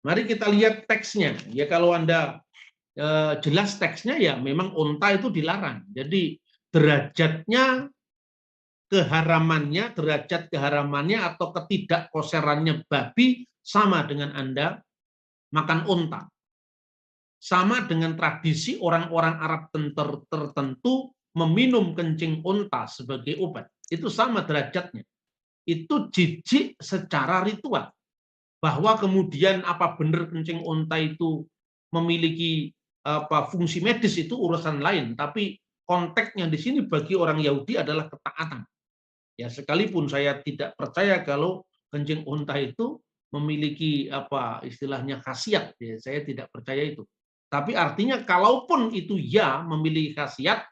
Mari kita lihat teksnya. Ya, kalau Anda jelas teksnya, ya memang unta itu dilarang. Jadi derajat keharamannya atau ketidakkoserannya babi sama dengan Anda makan unta. Sama dengan tradisi orang-orang Arab tertentu meminum kencing unta sebagai obat. Itu sama derajatnya. Itu jijik secara ritual. Bahwa kemudian apa benar kencing unta itu memiliki fungsi medis, itu urusan lain. Tapi konteksnya di sini bagi orang Yahudi adalah ketaatan. Ya, sekalipun saya tidak percaya kalau kencing unta itu memiliki istilahnya khasiat, ya, saya tidak percaya itu. Tapi artinya kalaupun itu ya memiliki khasiat,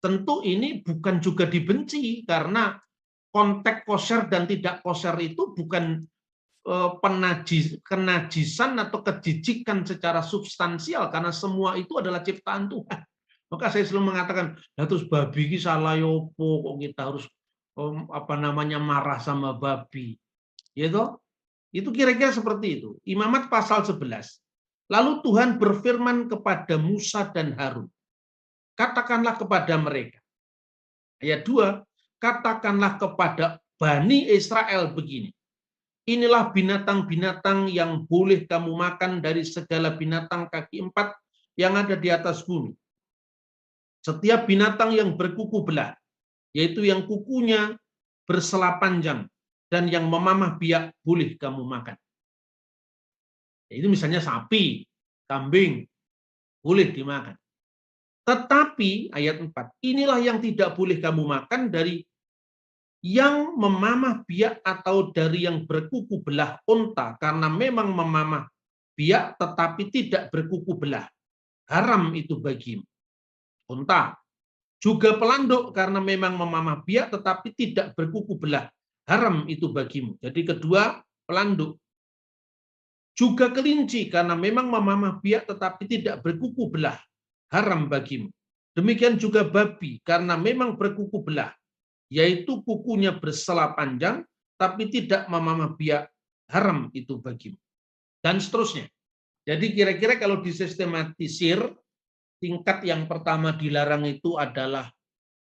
tentu ini bukan juga dibenci, karena konteks kosher dan tidak kosher itu bukan kenajisan atau kejijikan secara substansial, karena semua itu adalah ciptaan Tuhan. Maka saya selalu mengatakan, terus babi ini salah yopo, kok kita harus marah sama babi, gitu. Itu kira-kira seperti itu. Imamat pasal 11. Lalu Tuhan berfirman kepada Musa dan Harun, katakanlah kepada mereka. Ayat 2, katakanlah kepada Bani Israel begini, inilah binatang-binatang yang boleh kamu makan dari segala binatang kaki 4 yang ada di atas bumi. Setiap binatang yang berkuku belah, yaitu yang kukunya bersela panjang dan yang memamah biak, boleh kamu makan. Itu misalnya sapi, kambing, boleh dimakan. Tetapi ayat 4, inilah yang tidak boleh kamu makan dari yang memamah biak atau dari yang berkuku belah unta karena memang memamah biak tetapi tidak berkuku belah, haram itu bagimu. Unta. Juga pelanduk karena memang memamah biak tetapi tidak berkuku belah, haram itu bagimu. Jadi kedua pelanduk. Juga kelinci karena memang memamah biak tetapi tidak berkuku belah, haram bagimu. Demikian juga babi karena memang berkuku belah, yaitu kukunya bersela panjang tapi tidak memamah biak, haram itu bagimu. Dan seterusnya. Jadi kira-kira kalau disistematisir, tingkat yang pertama dilarang itu adalah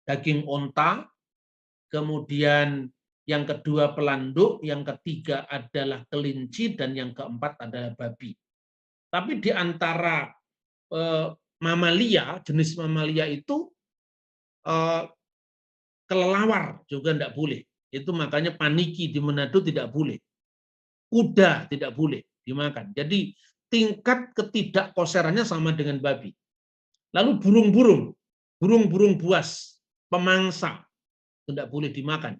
daging onta, kemudian yang kedua pelanduk, yang ketiga adalah kelinci, dan yang keempat adalah babi. Tapi di antara mamalia, jenis mamalia itu kelelawar juga tidak boleh. Itu makanya paniki di Manado tidak boleh. Kuda tidak boleh dimakan. Jadi tingkat ketidakkoserannya sama dengan babi. Lalu burung-burung buas, pemangsa, tidak boleh dimakan.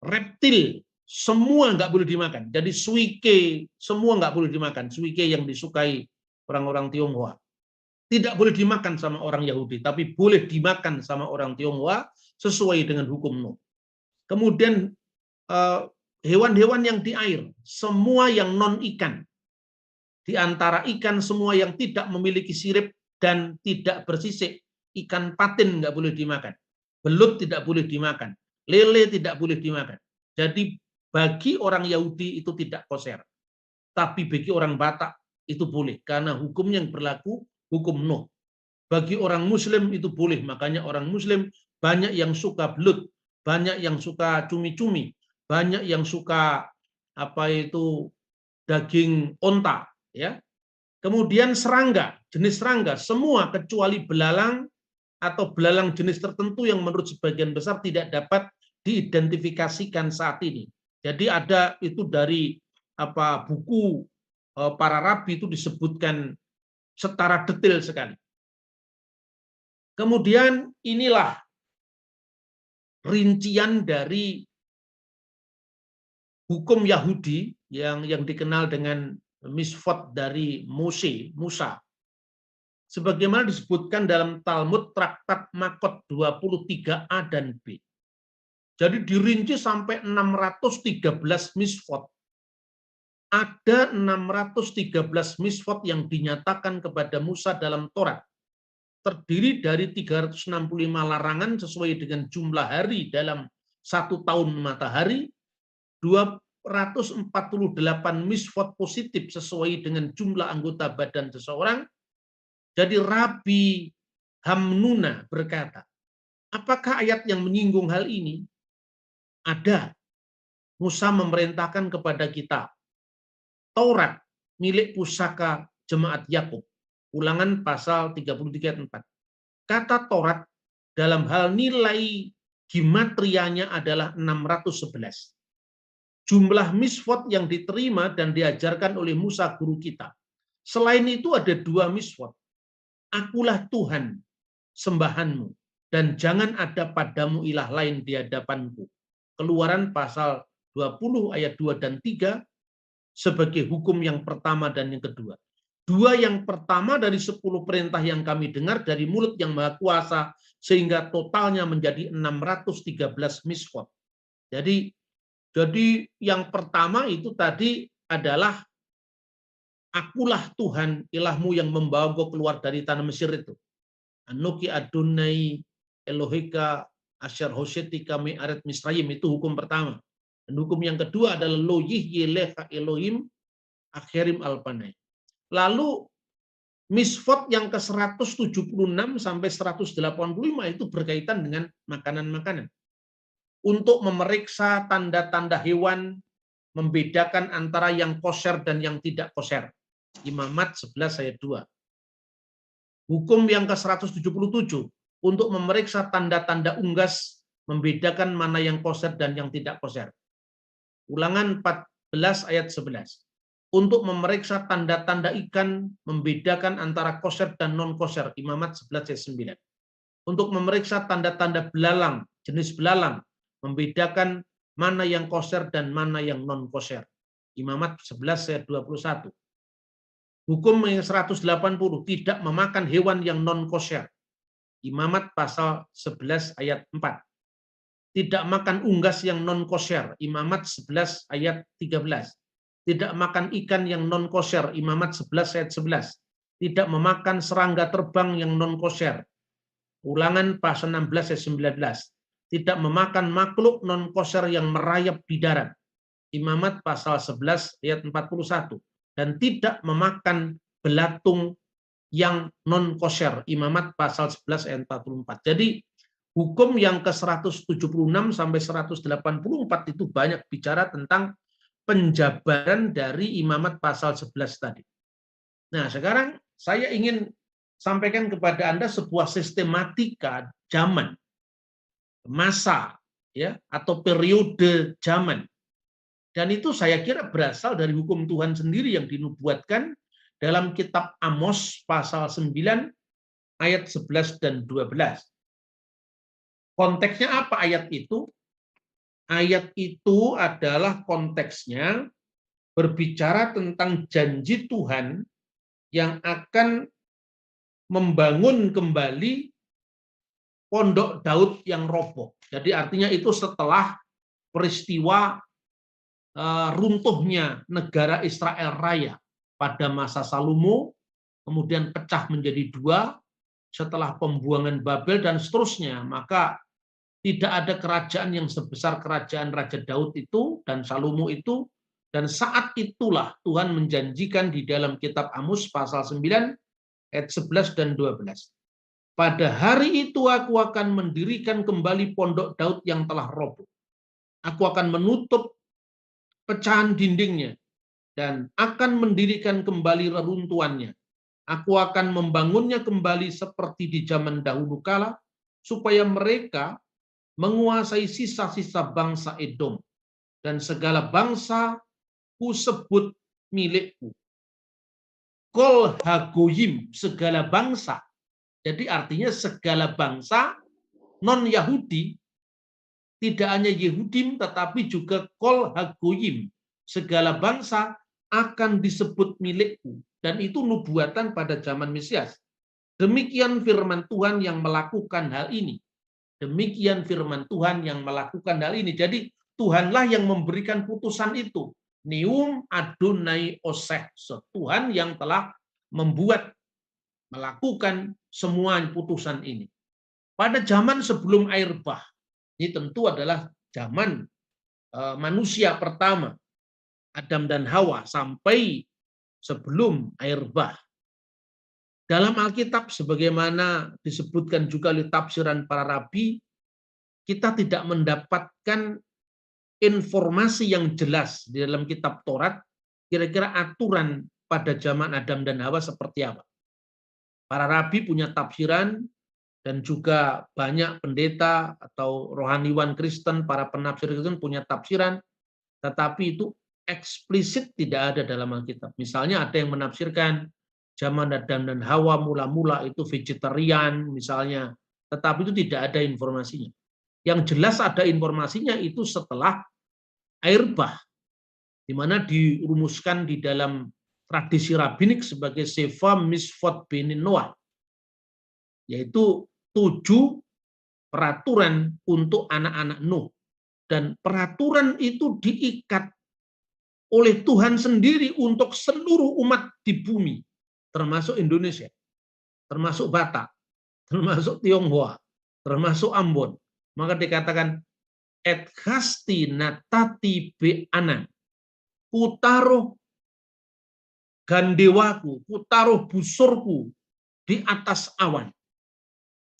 Reptil, semua nggak boleh dimakan. Jadi suike, semua nggak boleh dimakan. Suike yang disukai orang-orang Tionghoa. Tidak boleh dimakan sama orang Yahudi, tapi boleh dimakan sama orang Tionghoa sesuai dengan hukum Nuh. Kemudian hewan-hewan yang di air, semua yang non-ikan. Di antara ikan semua yang tidak memiliki sirip dan tidak bersisik, ikan patin nggak boleh dimakan. Belut tidak boleh dimakan. Lele tidak boleh dimakan. Jadi bagi orang Yahudi itu tidak koser. Tapi bagi orang Batak itu boleh. Karena hukum yang berlaku, hukum Nuh. Bagi orang Muslim itu boleh. Makanya orang Muslim banyak yang suka belut. Banyak yang suka cumi-cumi. Banyak yang suka daging onta. Ya. Kemudian serangga, jenis serangga. Semua kecuali belalang atau belalang jenis tertentu yang menurut sebagian besar tidak dapat diidentifikasikan saat ini. Jadi ada itu dari buku para rabi itu disebutkan secara detail sekali. Kemudian inilah rincian dari hukum Yahudi yang dikenal dengan misfot dari Musa. Sebagaimana disebutkan dalam Talmud Traktat Makot 23a dan B. Jadi dirinci sampai 613 misfot. Ada 613 misfot yang dinyatakan kepada Musa dalam Torat. Terdiri dari 365 larangan sesuai dengan jumlah hari dalam 1 tahun matahari, 248 misfot positif sesuai dengan jumlah anggota badan seseorang. Jadi Rabi Hamnuna berkata, apakah ayat yang menyinggung hal ini? Ada. Musa memerintahkan kepada kita. Taurat milik pusaka jemaat Yakub. Ulangan pasal 33 ayat 4. Kata Taurat dalam hal nilai gimatrianya adalah 611. Jumlah misfot yang diterima dan diajarkan oleh Musa guru kita. Selain itu ada 2 misfot. Akulah Tuhan sembahanmu dan jangan ada padamu ilah lain di hadapanku. Keluaran pasal 20 ayat 2 dan 3 sebagai hukum yang pertama dan yang kedua. 2 yang pertama dari 10 perintah yang kami dengar dari mulut yang Maha Kuasa sehingga totalnya menjadi 613 misfot. Jadi yang pertama itu tadi adalah akulah Tuhan ilahmu yang membawa engkau keluar dari tanah Mesir itu. Anuki Adonai Elohika Asyar Hosyetika Me'aret Misrayim, itu hukum pertama. Dan hukum yang kedua adalah Lo Yihyelecha Elohim Akhirim Alpanai. Lalu misfot yang ke-176 sampai 185 itu berkaitan dengan makanan-makanan. Untuk memeriksa tanda-tanda hewan, membedakan antara yang koser dan yang tidak koser. Imamat 11 ayat 2. Hukum yang ke-177 untuk memeriksa tanda-tanda unggas, membedakan mana yang koser dan yang tidak koser. Ulangan 14 ayat 11. Untuk memeriksa tanda-tanda ikan, membedakan antara koser dan non-koser. Imamat 11 ayat 9. Untuk memeriksa tanda-tanda belalang, jenis belalang, membedakan mana yang kosher dan mana yang non kosher. Imamat 11 ayat 21. Hukum yang 180, tidak memakan hewan yang non kosher. Imamat pasal 11 ayat 4. Tidak makan unggas yang non kosher. Imamat 11 ayat 13. Tidak makan ikan yang non kosher. Imamat 11 ayat 11. Tidak memakan serangga terbang yang non kosher. Ulangan pasal 16 ayat 19. Tidak memakan makhluk non kosher yang merayap di darat. Imamat pasal 11 ayat 41. Dan tidak memakan belatung yang non kosher. Imamat pasal 11 ayat 44. Jadi hukum yang ke 176 sampai 184 itu banyak bicara tentang penjabaran dari imamat pasal 11 tadi. Nah, sekarang saya ingin sampaikan kepada Anda sebuah sistematika zaman, masa, ya, atau periode zaman. Dan itu saya kira berasal dari hukum Tuhan sendiri yang dinubuatkan dalam kitab Amos pasal 9 ayat 11 dan 12. Konteksnya apa ayat itu? Ayat itu adalah konteksnya berbicara tentang janji Tuhan yang akan membangun kembali pondok Daud yang roboh. Jadi artinya itu setelah peristiwa runtuhnya negara Israel Raya pada masa Salomo, kemudian pecah menjadi dua setelah pembuangan Babel dan seterusnya. Maka tidak ada kerajaan yang sebesar kerajaan Raja Daud itu dan Salomo itu. Dan saat itulah Tuhan menjanjikan di dalam kitab Amos pasal 9 ayat 11 dan 12. Pada hari itu aku akan mendirikan kembali pondok Daud yang telah roboh. Aku akan menutup pecahan dindingnya dan akan mendirikan kembali reruntuhannya. Aku akan membangunnya kembali seperti di zaman dahulu kala, supaya mereka menguasai sisa-sisa bangsa Edom, dan segala bangsa ku sebut milikku. Kol hagoyim, segala bangsa. Jadi artinya segala bangsa non-Yahudi, tidak hanya Yehudim tetapi juga kol hagoyim, segala bangsa akan disebut milikku. Dan itu nubuatan pada zaman Mesias. Demikian firman Tuhan yang melakukan hal ini. Demikian firman Tuhan yang melakukan hal ini. Jadi Tuhanlah yang memberikan putusan itu. Neum Adonai Oseh. Tuhan yang telah membuat, melakukan semua putusan ini. Pada zaman sebelum air bah, ini tentu adalah zaman manusia pertama, Adam dan Hawa, sampai sebelum air bah. Dalam Alkitab, sebagaimana disebutkan juga oleh tafsiran para rabi, kita tidak mendapatkan informasi yang jelas di dalam kitab Taurat, kira-kira aturan pada zaman Adam dan Hawa seperti apa. Para rabi punya tafsiran, dan juga banyak pendeta atau rohaniwan Kristen, para penafsir Kristen punya tafsiran, tetapi itu eksplisit tidak ada dalam Alkitab. Misalnya ada yang menafsirkan zaman Adam dan Hawa mula-mula itu vegetarian misalnya, tetapi itu tidak ada informasinya. Yang jelas ada informasinya itu setelah air bah, di mana dirumuskan di dalam tradisi rabbinik sebagai Sefa Misfot Benin Noah, yaitu 7 peraturan untuk anak-anak Nuh. Dan peraturan itu diikat oleh Tuhan sendiri untuk seluruh umat di bumi, termasuk Indonesia, termasuk Batak, termasuk Tionghoa, termasuk Ambon. Maka dikatakan et hasti natati be'anan, kutaruh gandewaku, kutaruh busurku di atas awan.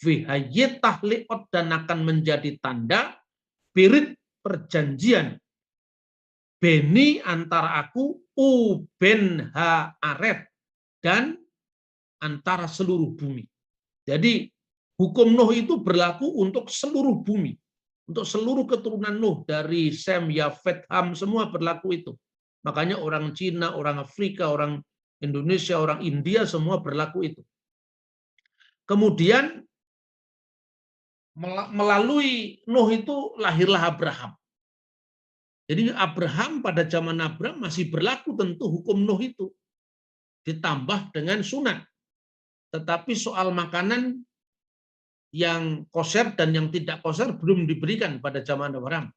Vihayetah leot, dan akan menjadi tanda pirit perjanjian beni antara aku uben haaret dan antara seluruh bumi. Jadi hukum Nuh itu berlaku untuk seluruh bumi, untuk seluruh keturunan Nuh, dari Sem, Yafet, Ham, semua berlaku itu. Makanya orang Cina, orang Afrika, orang Indonesia, orang India semua berlaku itu. Kemudian Melalui Nuh itu lahirlah Abraham. Jadi Abraham pada zaman Abraham masih berlaku tentu hukum Nuh itu. Ditambah dengan sunat. Tetapi soal makanan yang kosher dan yang tidak kosher belum diberikan pada zaman Abraham.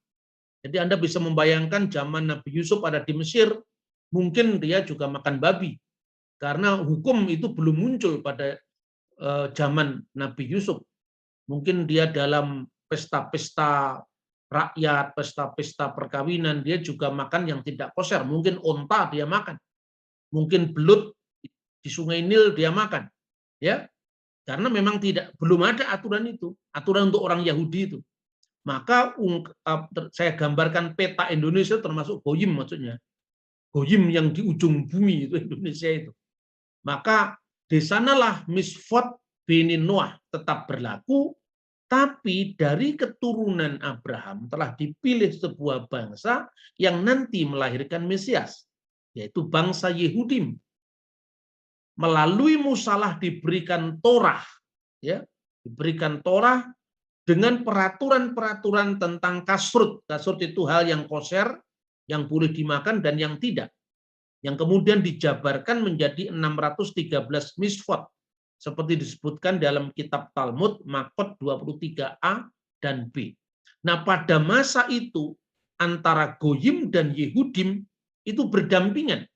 Jadi Anda bisa membayangkan zaman Nabi Yusuf ada di Mesir, mungkin dia juga makan babi. Karena hukum itu belum muncul pada zaman Nabi Yusuf. Mungkin dia dalam pesta-pesta rakyat, pesta-pesta perkawinan, dia juga makan yang tidak kosher. Mungkin onta dia makan. Mungkin belut di Sungai Nil dia makan. Ya, karena memang belum ada aturan itu, aturan untuk orang Yahudi itu. Maka saya gambarkan peta Indonesia termasuk Goyim maksudnya. Goyim yang di ujung bumi itu Indonesia itu. Maka di sanalah Misfot bini Noah tetap berlaku, tapi dari keturunan Abraham telah dipilih sebuah bangsa yang nanti melahirkan Mesias, yaitu bangsa Yehudim. Melalui Musalah diberikan Torah, ya, diberikan Torah dengan peraturan-peraturan tentang kasrut. Kasrut itu hal yang kosher, yang boleh dimakan dan yang tidak. Yang kemudian dijabarkan menjadi 613 misfot. Seperti disebutkan dalam kitab Talmud, Makot 23a dan B. Nah pada masa itu, antara Goyim dan Yehudim itu berdampingan.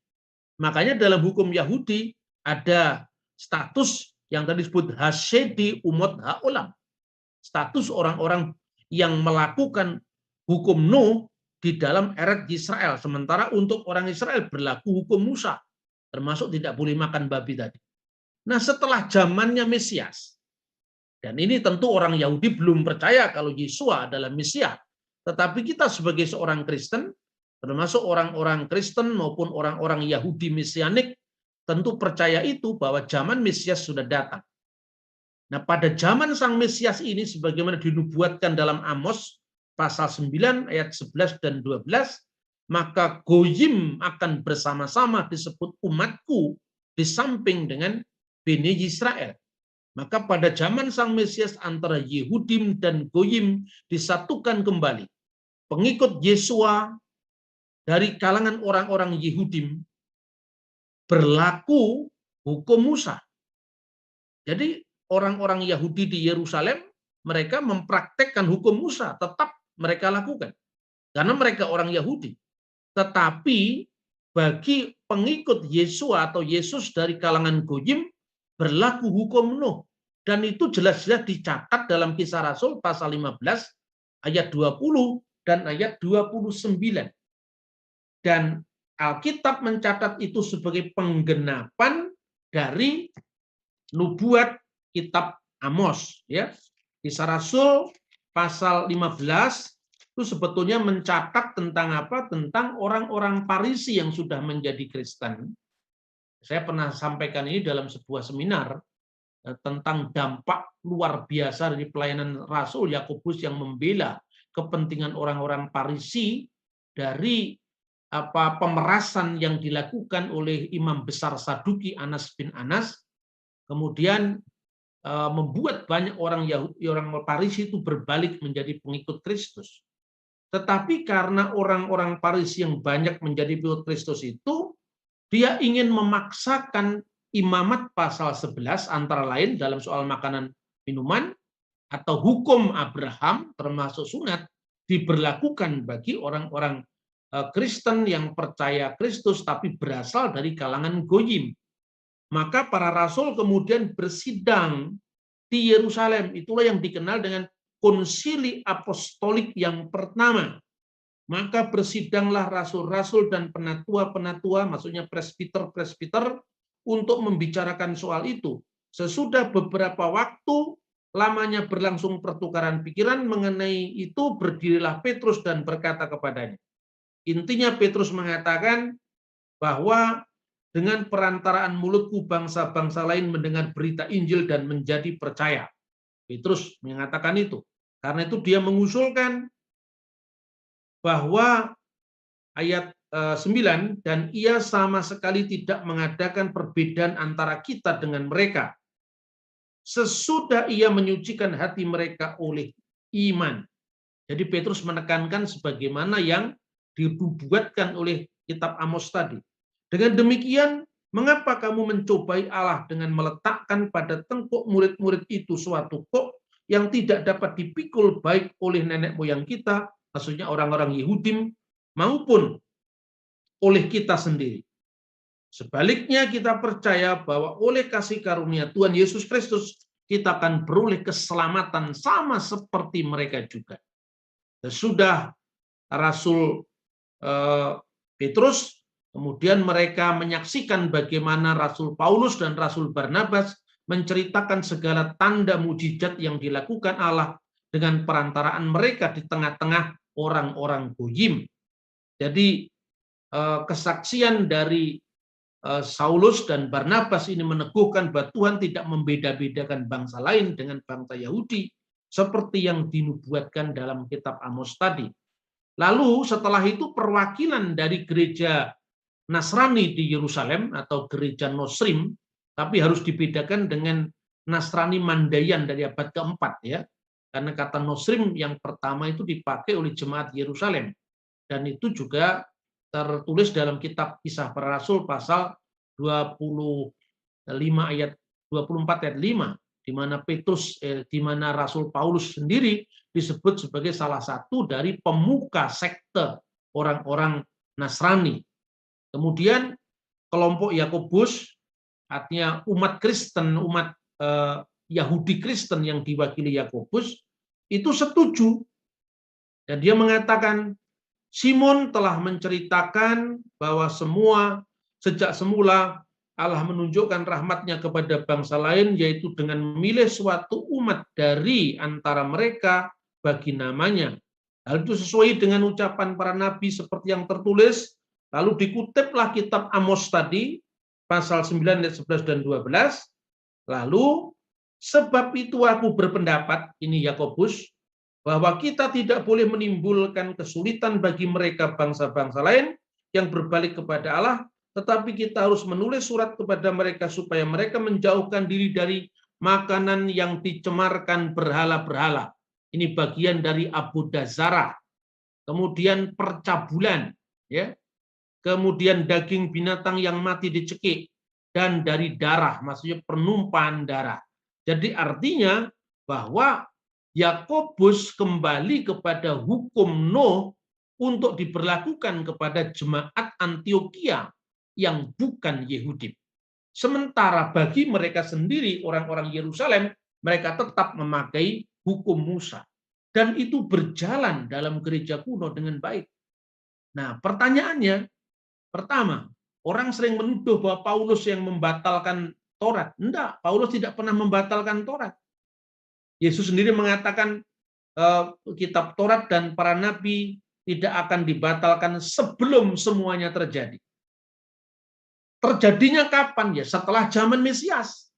Makanya dalam hukum Yahudi ada status yang tadi disebut Hasedi Umot Ha'olam. Status orang-orang yang melakukan hukum Nuh di dalam eret Israel. Sementara untuk orang Israel berlaku hukum Musa. Termasuk tidak boleh makan babi tadi. Nah setelah zamannya Mesias, dan ini tentu orang Yahudi belum percaya kalau Yesua adalah Mesias. Tetapi kita sebagai seorang Kristen, termasuk orang-orang Kristen maupun orang-orang Yahudi Mesianik, tentu percaya itu bahwa zaman Mesias sudah datang. Nah, pada zaman Sang Mesias ini sebagaimana dinubuatkan dalam Amos pasal 9 ayat 11 dan 12, maka Goyim akan bersama-sama disebut umatku di samping dengan Bani Israel. Maka pada zaman Sang Mesias antara Yehudim dan Goyim disatukan kembali. Pengikut Yesua dari kalangan orang-orang Yehudim berlaku hukum Musa. Jadi orang-orang Yahudi di Yerusalem, mereka mempraktekkan hukum Musa, tetap mereka lakukan. Karena mereka orang Yahudi. Tetapi bagi pengikut Yesua atau Yesus dari kalangan Goyim, berlaku hukum Nuh. Dan itu jelas-jelas dicatat dalam Kisah Rasul pasal 15 ayat 20 dan ayat 29. Dan Alkitab mencatat itu sebagai penggenapan dari nubuat kitab Amos, ya. Kisah Rasul pasal 15 itu sebetulnya mencatat tentang apa? Tentang orang-orang Farisi yang sudah menjadi Kristen. Saya pernah sampaikan ini dalam sebuah seminar tentang dampak luar biasa dari pelayanan Rasul Yakobus yang membela kepentingan orang-orang Farisi dari pemerasan yang dilakukan oleh imam besar Saduki Anas bin Anas, kemudian membuat banyak orang Yahudi, orang Farisi itu berbalik menjadi pengikut Kristus. Tetapi karena orang-orang Farisi yang banyak menjadi pengikut Kristus itu, dia ingin memaksakan imamat pasal 11 antara lain dalam soal makanan minuman atau hukum Abraham termasuk sunat diberlakukan bagi orang-orang Kristen yang percaya Kristus tapi berasal dari kalangan Goyim. Maka para rasul kemudian bersidang di Yerusalem. Itulah yang dikenal dengan konsili apostolik yang pertama. Maka bersidanglah rasul-rasul dan penatua-penatua, maksudnya presbiter-presbiter, untuk membicarakan soal itu. Sesudah beberapa waktu lamanya berlangsung pertukaran pikiran mengenai itu, berdirilah Petrus dan berkata kepadanya. Intinya Petrus mengatakan bahwa dengan perantaraan mulutku bangsa-bangsa lain mendengar berita Injil dan menjadi percaya. Petrus mengatakan itu. Karena itu dia mengusulkan bahwa ayat 9, dan ia sama sekali tidak mengadakan perbedaan antara kita dengan mereka. sesudah ia menyucikan hati mereka oleh iman. Jadi Petrus menekankan sebagaimana yang dibuatkan oleh kitab Amos tadi. Dengan demikian, mengapa kamu mencobai Allah dengan meletakkan pada tengkuk murid-murid itu suatu kok yang tidak dapat dipikul baik oleh nenek moyang kita, maksudnya orang-orang Yahudi, maupun oleh kita sendiri. Sebaliknya kita percaya bahwa oleh kasih karunia Tuhan Yesus Kristus, kita akan beroleh keselamatan sama seperti mereka juga. Sesudah Rasul Petrus, kemudian mereka menyaksikan bagaimana Rasul Paulus dan Rasul Barnabas menceritakan segala tanda mujizat yang dilakukan Allah dengan perantaraan mereka di tengah-tengah orang-orang Goyim. Jadi kesaksian dari Saulus dan Barnabas ini meneguhkan bahwa Tuhan tidak membeda-bedakan bangsa lain dengan bangsa Yahudi seperti yang dinubuatkan dalam kitab Amos tadi. Lalu setelah itu perwakilan dari gereja Nasrani di Yerusalem atau gereja Nosrim, tapi harus dibedakan dengan Nasrani Mandayan dari abad keempat ya. Karena kata Nosrim yang pertama itu dipakai oleh jemaat Yerusalem. Dan itu juga tertulis dalam kitab Kisah Para Rasul pasal 24 ayat 5, di mana di mana Rasul Paulus sendiri disebut sebagai salah satu dari pemuka sekte orang-orang Nasrani. Kemudian kelompok Yakobus, artinya umat Kristen, umat Yahudi Kristen yang diwakili Yakobus, itu setuju. Dan dia mengatakan, Simon telah menceritakan bahwa sejak semula Allah menunjukkan rahmat-Nya kepada bangsa lain, yaitu dengan memilih suatu umat dari antara mereka bagi namanya. Hal itu sesuai dengan ucapan para nabi seperti yang tertulis. Lalu dikutiplah kitab Amos tadi, pasal 9 ayat 11 dan 12. Lalu, sebab itu aku berpendapat, ini Yakobus, bahwa kita tidak boleh menimbulkan kesulitan bagi mereka bangsa-bangsa lain yang berbalik kepada Allah, tetapi kita harus menulis surat kepada mereka supaya mereka menjauhkan diri dari makanan yang dicemarkan berhala-berhala. Ini bagian dari abodazarah. Kemudian percabulan, ya. Kemudian daging binatang yang mati dicekik, dan dari darah, maksudnya penumpahan darah. Jadi artinya bahwa Yakobus kembali kepada hukum Nuh untuk diberlakukan kepada jemaat Antioquia yang bukan Yahudi. Sementara bagi mereka sendiri, orang-orang Yerusalem, mereka tetap memakai hukum Musa. Dan itu berjalan dalam gereja kuno dengan baik. Nah, pertanyaannya, pertama, orang sering menuduh bahwa Paulus yang membatalkan Taurat. Enggak, Paulus tidak pernah membatalkan Taurat. Yesus sendiri mengatakan kitab Taurat dan para nabi tidak akan dibatalkan sebelum semuanya terjadi. Terjadinya kapan? Ya setelah zaman Mesias.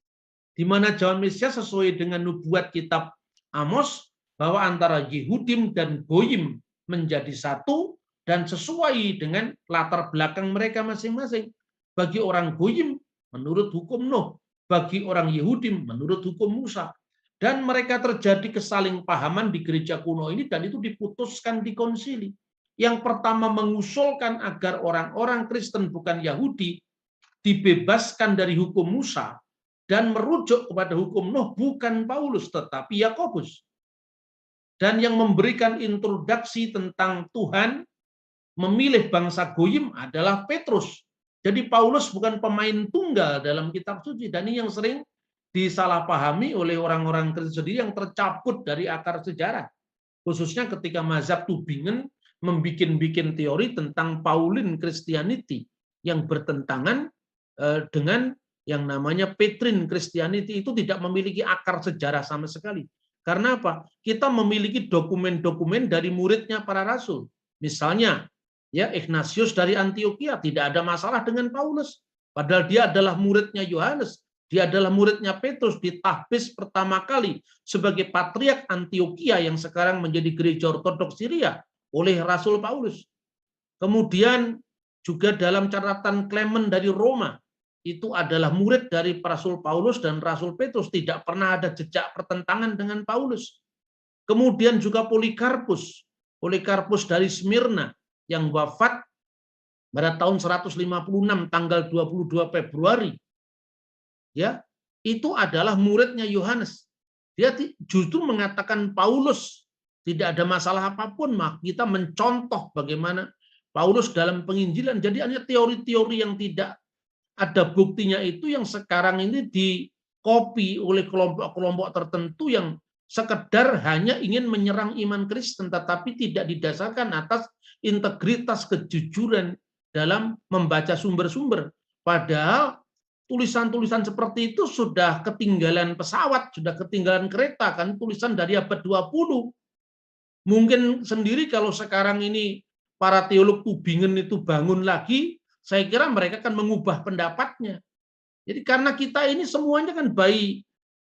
Di mana zaman Mesias sesuai dengan nubuat kitab Amos bahwa antara Yehudim dan Goyim menjadi satu dan sesuai dengan latar belakang mereka masing-masing. Bagi orang Goyim menurut hukum Nuh, bagi orang Yehudim menurut hukum Musa. Dan mereka terjadi kesalingpahaman di gereja kuno ini dan itu diputuskan di konsili. Yang pertama mengusulkan agar orang-orang Kristen bukan Yahudi dibebaskan dari hukum Musa dan merujuk kepada hukum Nuh bukan Paulus tetapi Yakobus. Dan yang memberikan introduksi tentang Tuhan memilih bangsa Goyim adalah Petrus. Jadi Paulus bukan pemain tunggal dalam kitab suci dan ini yang sering disalahpahami oleh orang-orang Kristen sendiri yang tercabut dari akar sejarah. Khususnya ketika mazhab Tübingen membikin teori tentang Pauline Christianity yang bertentangan dengan yang namanya Petrine Christianity itu tidak memiliki akar sejarah sama sekali. Karena apa? Kita memiliki dokumen-dokumen dari muridnya para rasul. Misalnya, ya Ignatius dari Antioquia tidak ada masalah dengan Paulus. Padahal dia adalah muridnya Yohanes. Dia adalah muridnya Petrus, ditahbis pertama kali sebagai patriark Antioquia yang sekarang menjadi gereja ortodoks Syria oleh Rasul Paulus. Kemudian juga dalam catatan Clement dari Roma, itu adalah murid dari Rasul Paulus dan Rasul Petrus, tidak pernah ada jejak pertentangan dengan Paulus. Kemudian juga Polikarpus dari Smyrna yang wafat pada tahun 156 tanggal 22 Februari. Ya, itu adalah muridnya Yohanes. Dia justru mengatakan Paulus tidak ada masalah apapun, maka kita mencontoh bagaimana Paulus dalam penginjilan. Jadi hanya teori-teori yang tidak ada buktinya itu yang sekarang ini dikopi oleh kelompok-kelompok tertentu yang sekedar hanya ingin menyerang iman Kristen, tetapi tidak didasarkan atas integritas kejujuran dalam membaca sumber-sumber. Padahal tulisan-tulisan seperti itu sudah ketinggalan pesawat, sudah ketinggalan kereta, kan tulisan dari abad 20. Mungkin sendiri kalau sekarang ini para teolog Tubingen itu bangun lagi, saya kira mereka akan mengubah pendapatnya. Jadi karena kita ini semuanya kan by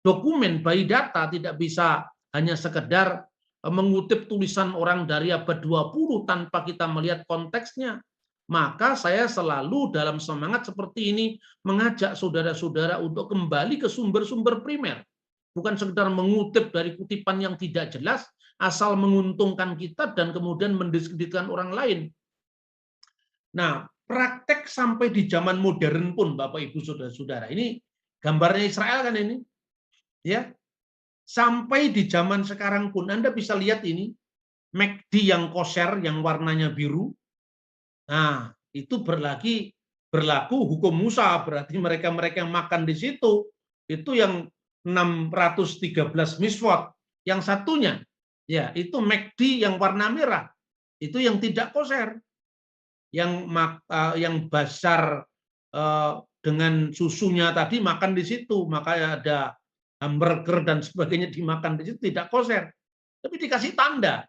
dokumen, by data, tidak bisa hanya sekedar mengutip tulisan orang dari abad 20 tanpa kita melihat konteksnya. Maka saya selalu dalam semangat seperti ini mengajak saudara-saudara untuk kembali ke sumber-sumber primer. Bukan sekedar mengutip dari kutipan yang tidak jelas, asal menguntungkan kita dan kemudian mendiskreditkan orang lain. Nah, praktek sampai di zaman modern pun, Bapak Ibu Saudara-saudara, ini gambarnya Israel kan ini, ya. Sampai di zaman sekarang pun Anda bisa lihat ini McD yang kosher yang warnanya biru. Nah, itu berlaku hukum Musa, berarti mereka-mereka yang makan di situ itu yang 613 miswat. Yang satunya ya itu McD yang warna merah. Itu yang tidak kosher. Yang basar dengan susunya tadi makan di situ, maka ada hamburger dan sebagainya dimakan di situ, tidak kosher, tapi dikasih tanda.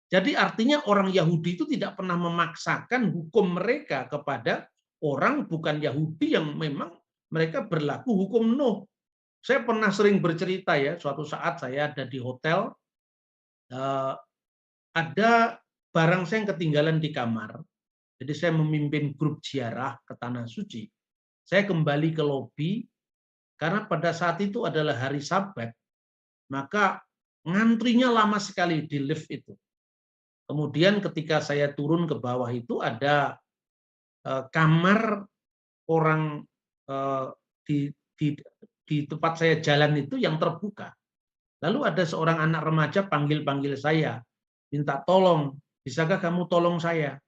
Jadi artinya orang Yahudi itu tidak pernah memaksakan hukum mereka kepada orang bukan Yahudi yang memang mereka berlaku hukum Nuh. Saya pernah sering bercerita ya, suatu saat saya ada di hotel, ada barang saya yang ketinggalan di kamar. Jadi saya memimpin grup ziarah ke Tanah Suci. Saya kembali ke lobi, karena pada saat itu adalah hari Sabat, maka ngantrinya lama sekali di lift itu. Kemudian ketika saya turun ke bawah itu ada kamar orang di tempat saya jalan itu yang terbuka. Lalu ada seorang anak remaja panggil-panggil saya, minta tolong, bisakah kamu tolong saya?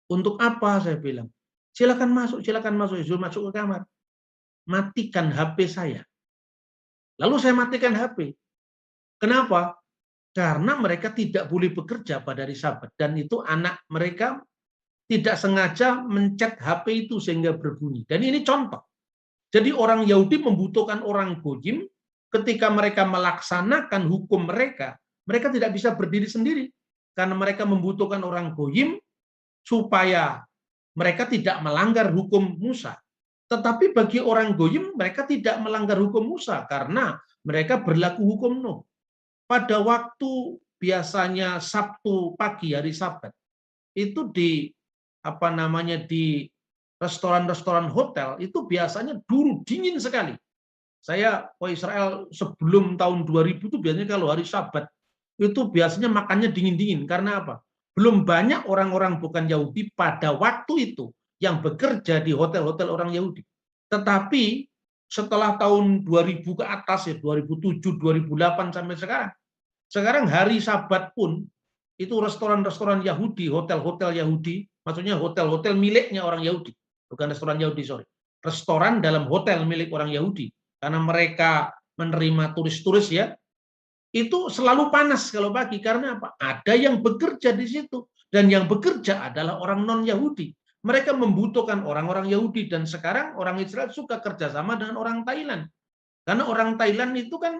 Untuk apa? Saya bilang. Silakan masuk, Zul masuk ke kamar. Matikan HP saya. Lalu saya matikan HP. Kenapa? Karena mereka tidak boleh bekerja pada hari Sabat. Dan itu anak mereka tidak sengaja mencet HP itu sehingga berbunyi. Dan ini contoh. Jadi orang Yahudi membutuhkan orang Goyim ketika mereka melaksanakan hukum mereka tidak bisa berdiri sendiri. Karena mereka membutuhkan orang Goyim supaya mereka tidak melanggar hukum Musa. Tetapi bagi orang Goyim, mereka tidak melanggar hukum Musa karena mereka berlaku hukum Nuh. Pada waktu biasanya Sabtu pagi hari Sabat, itu di restoran-restoran hotel itu biasanya dulu dingin sekali. Saya ke Israel sebelum tahun 2000 itu biasanya kalau hari Sabat itu biasanya makannya dingin-dingin. Karena apa? Belum banyak orang-orang bukan Yahudi pada waktu itu yang bekerja di hotel-hotel orang Yahudi. Tetapi setelah tahun 2000 ke atas ya, 2007, 2008 sampai sekarang hari Sabat pun itu restoran-restoran Yahudi, hotel-hotel Yahudi, maksudnya hotel-hotel miliknya orang Yahudi, bukan restoran Yahudi, sorry. Restoran dalam hotel milik orang Yahudi, karena mereka menerima turis-turis ya, itu selalu panas kalau pagi. Karena apa? Ada yang bekerja di situ. Dan yang bekerja adalah orang non-Yahudi. Mereka membutuhkan orang-orang Yahudi. Dan sekarang orang Israel suka kerjasama dengan orang Thailand. Karena orang Thailand itu kan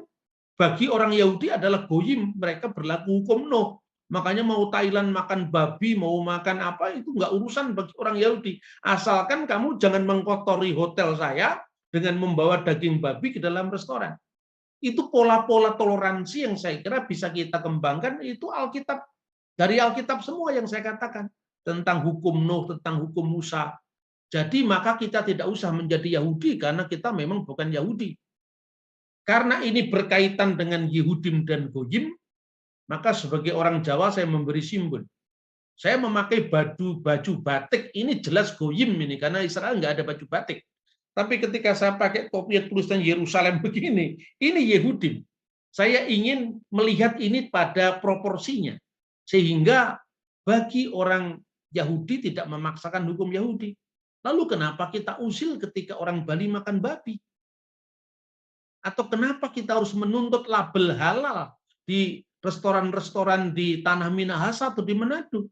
bagi orang Yahudi adalah goyim. Mereka berlaku hukum Nuh. Makanya mau Thailand makan babi, mau makan apa, itu nggak urusan bagi orang Yahudi. Asalkan kamu jangan mengkotori hotel saya dengan membawa daging babi ke dalam restoran. Itu pola-pola toleransi yang saya kira bisa kita kembangkan. Itu Alkitab, dari Alkitab semua yang saya katakan tentang hukum Nuh, tentang hukum Musa. Jadi maka kita tidak usah menjadi Yahudi karena kita memang bukan Yahudi. Karena ini berkaitan dengan Yehudim dan Goyim, maka sebagai orang Jawa saya memberi simbol. Saya memakai baju batik, ini jelas Goyim ini, karena Israel nggak ada baju batik. Tapi ketika saya pakai topi tulisan Yerusalem begini, ini Yehudim. Saya ingin melihat ini pada proporsinya. Sehingga bagi orang Yahudi tidak memaksakan hukum Yahudi. Lalu kenapa kita usil ketika orang Bali makan babi? Atau kenapa kita harus menuntut label halal di restoran-restoran di Tanah Minahasa atau di Manado?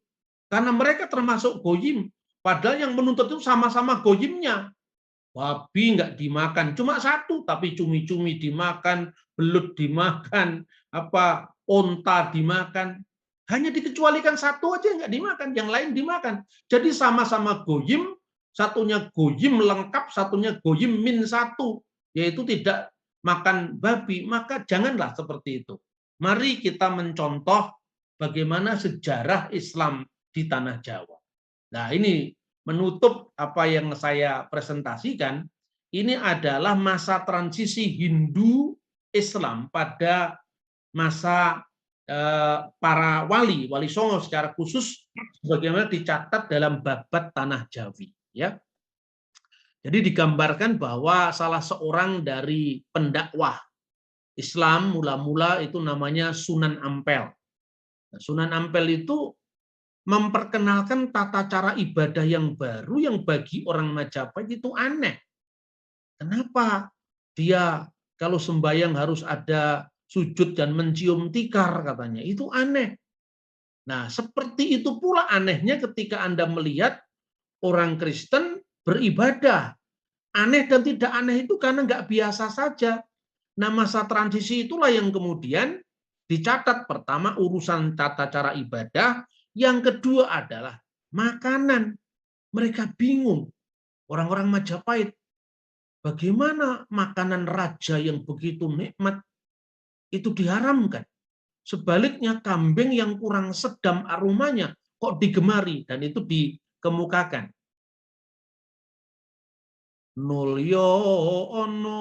Karena mereka termasuk Goyim. Padahal yang menuntut itu sama-sama Goyimnya. Babi nggak dimakan, cuma satu, tapi cumi-cumi dimakan, belut dimakan, onta dimakan. Hanya dikecualikan satu aja nggak dimakan, yang lain dimakan. Jadi sama-sama Goyim, satunya Goyim lengkap, satunya Goyim min satu, yaitu tidak makan babi. Maka janganlah seperti itu. Mari kita mencontoh bagaimana sejarah Islam di tanah Jawa. Nah, ini menutup apa yang saya presentasikan, ini adalah masa transisi Hindu Islam pada masa para wali Songo secara khusus, bagaimana dicatat dalam Babad Tanah Jawi. Ya. Jadi digambarkan bahwa salah seorang dari pendakwah Islam mula-mula itu namanya Sunan Ampel. Nah, Sunan Ampel itu memperkenalkan tata cara ibadah yang baru yang bagi orang Majapahit itu aneh. Kenapa dia kalau sembahyang harus ada sujud dan mencium tikar katanya? Itu aneh. Nah, seperti itu pula anehnya ketika Anda melihat orang Kristen beribadah. Aneh dan tidak aneh itu karena nggak biasa saja. Nah, masa transisi itulah yang kemudian dicatat. Pertama, urusan tata cara ibadah. Yang kedua adalah makanan. Mereka bingung. Orang-orang Majapahit. Bagaimana makanan raja yang begitu nikmat itu diharamkan. Sebaliknya kambing yang kurang sedap aromanya kok digemari. Dan itu dikemukakan. Nulyo ono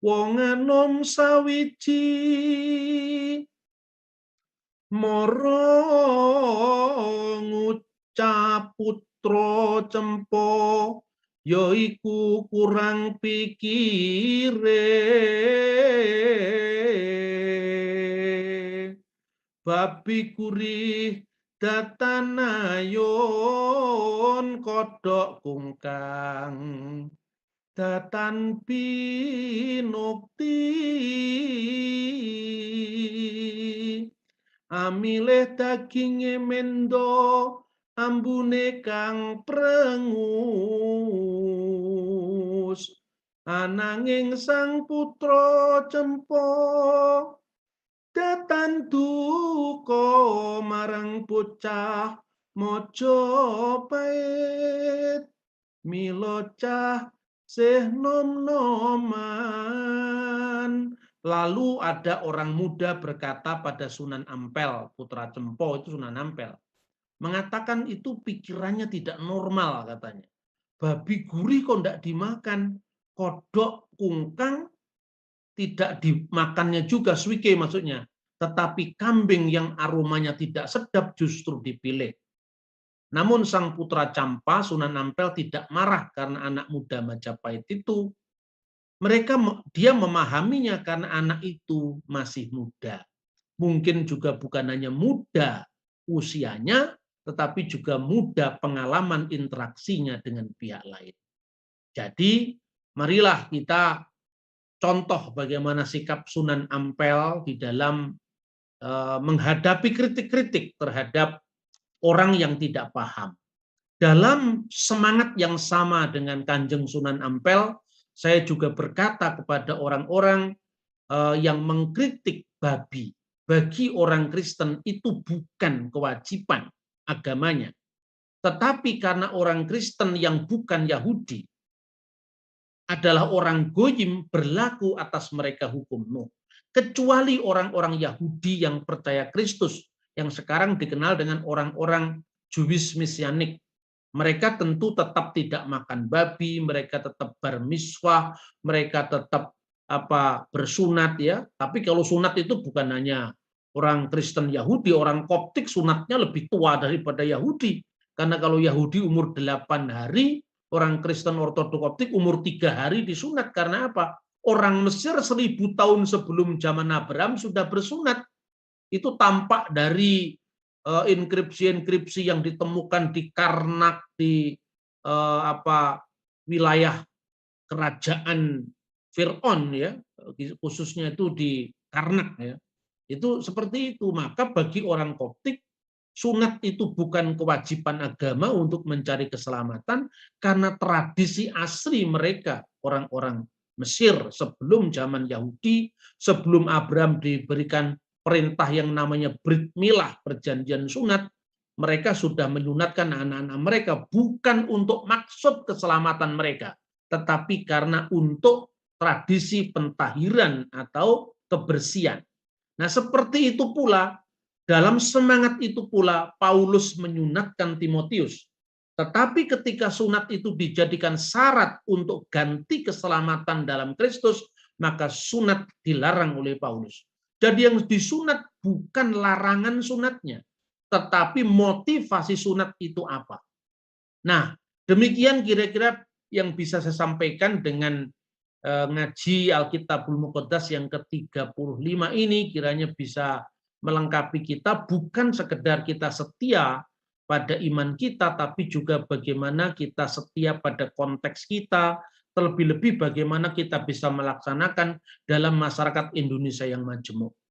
wong enom sawiji mara ngucap putra Cempo yaiku kurang pikire babi gurih datanayon kodhok kungkang datan pinukti amilih daginge mendo ambune kang prengus ananging sang putra Cempo datan duka marang bocah Majapahit mila cah sih nom-noman. Lalu ada orang muda berkata pada Sunan Ampel, putra Cempo itu Sunan Ampel, mengatakan itu pikirannya tidak normal katanya. Babi gurih kok tidak dimakan, kodok kungkang tidak dimakannya juga, suike maksudnya. Tetapi kambing yang aromanya tidak sedap justru dipilih. Namun sang putra Campa, Sunan Ampel tidak marah karena anak muda Majapahit itu. Dia memahaminya karena anak itu masih muda. Mungkin juga bukan hanya muda usianya, tetapi juga muda pengalaman interaksinya dengan pihak lain. Jadi, marilah kita contoh bagaimana sikap Sunan Ampel di dalam menghadapi kritik-kritik terhadap orang yang tidak paham. Dalam semangat yang sama dengan Kanjeng Sunan Ampel, saya juga berkata kepada orang-orang yang mengkritik babi. Bagi orang Kristen itu bukan kewajiban agamanya. Tetapi karena orang Kristen yang bukan Yahudi adalah orang Goyim, berlaku atas mereka hukum Nuh. Kecuali orang-orang Yahudi yang percaya Kristus, yang sekarang dikenal dengan orang-orang Jewish Messianic. Mereka tentu tetap tidak makan babi, mereka tetap bermiswah, mereka tetap bersunat ya. Tapi kalau sunat itu bukan hanya orang Kristen Yahudi, orang Koptik sunatnya lebih tua daripada Yahudi. Karena kalau Yahudi umur 8 hari, orang Kristen Ortodok Koptik umur 3 hari disunat. Karena apa? Orang Mesir 1000 tahun sebelum zaman Abraham sudah bersunat. Itu tampak dari inskripsi-inskripsi yang ditemukan di Karnak, di wilayah kerajaan Fir'aun ya, khususnya itu di Karnak ya. Itu seperti itu. Maka bagi orang Koptik, sunat itu bukan kewajiban agama untuk mencari keselamatan, karena tradisi asli mereka, orang-orang Mesir sebelum zaman Yahudi, sebelum Abraham diberikan perintah yang namanya Brit Milah, perjanjian sunat, mereka sudah menyunatkan anak-anak mereka bukan untuk maksud keselamatan mereka, tetapi karena untuk tradisi pentahiran atau kebersihan. Nah, seperti itu pula, dalam semangat itu pula Paulus menyunatkan Timotius. Tetapi ketika sunat itu dijadikan syarat untuk ganti keselamatan dalam Kristus, maka sunat dilarang oleh Paulus. Jadi yang disunat bukan larangan sunatnya, tetapi motivasi sunat itu apa. Nah, demikian kira-kira yang bisa saya sampaikan dengan ngaji Alkitabul Muqaddas yang ke-35 ini, kiranya bisa melengkapi kita, bukan sekedar kita setia pada iman kita, tapi juga bagaimana kita setia pada konteks kita, terlebih-lebih bagaimana kita bisa melaksanakan dalam masyarakat Indonesia yang majemuk.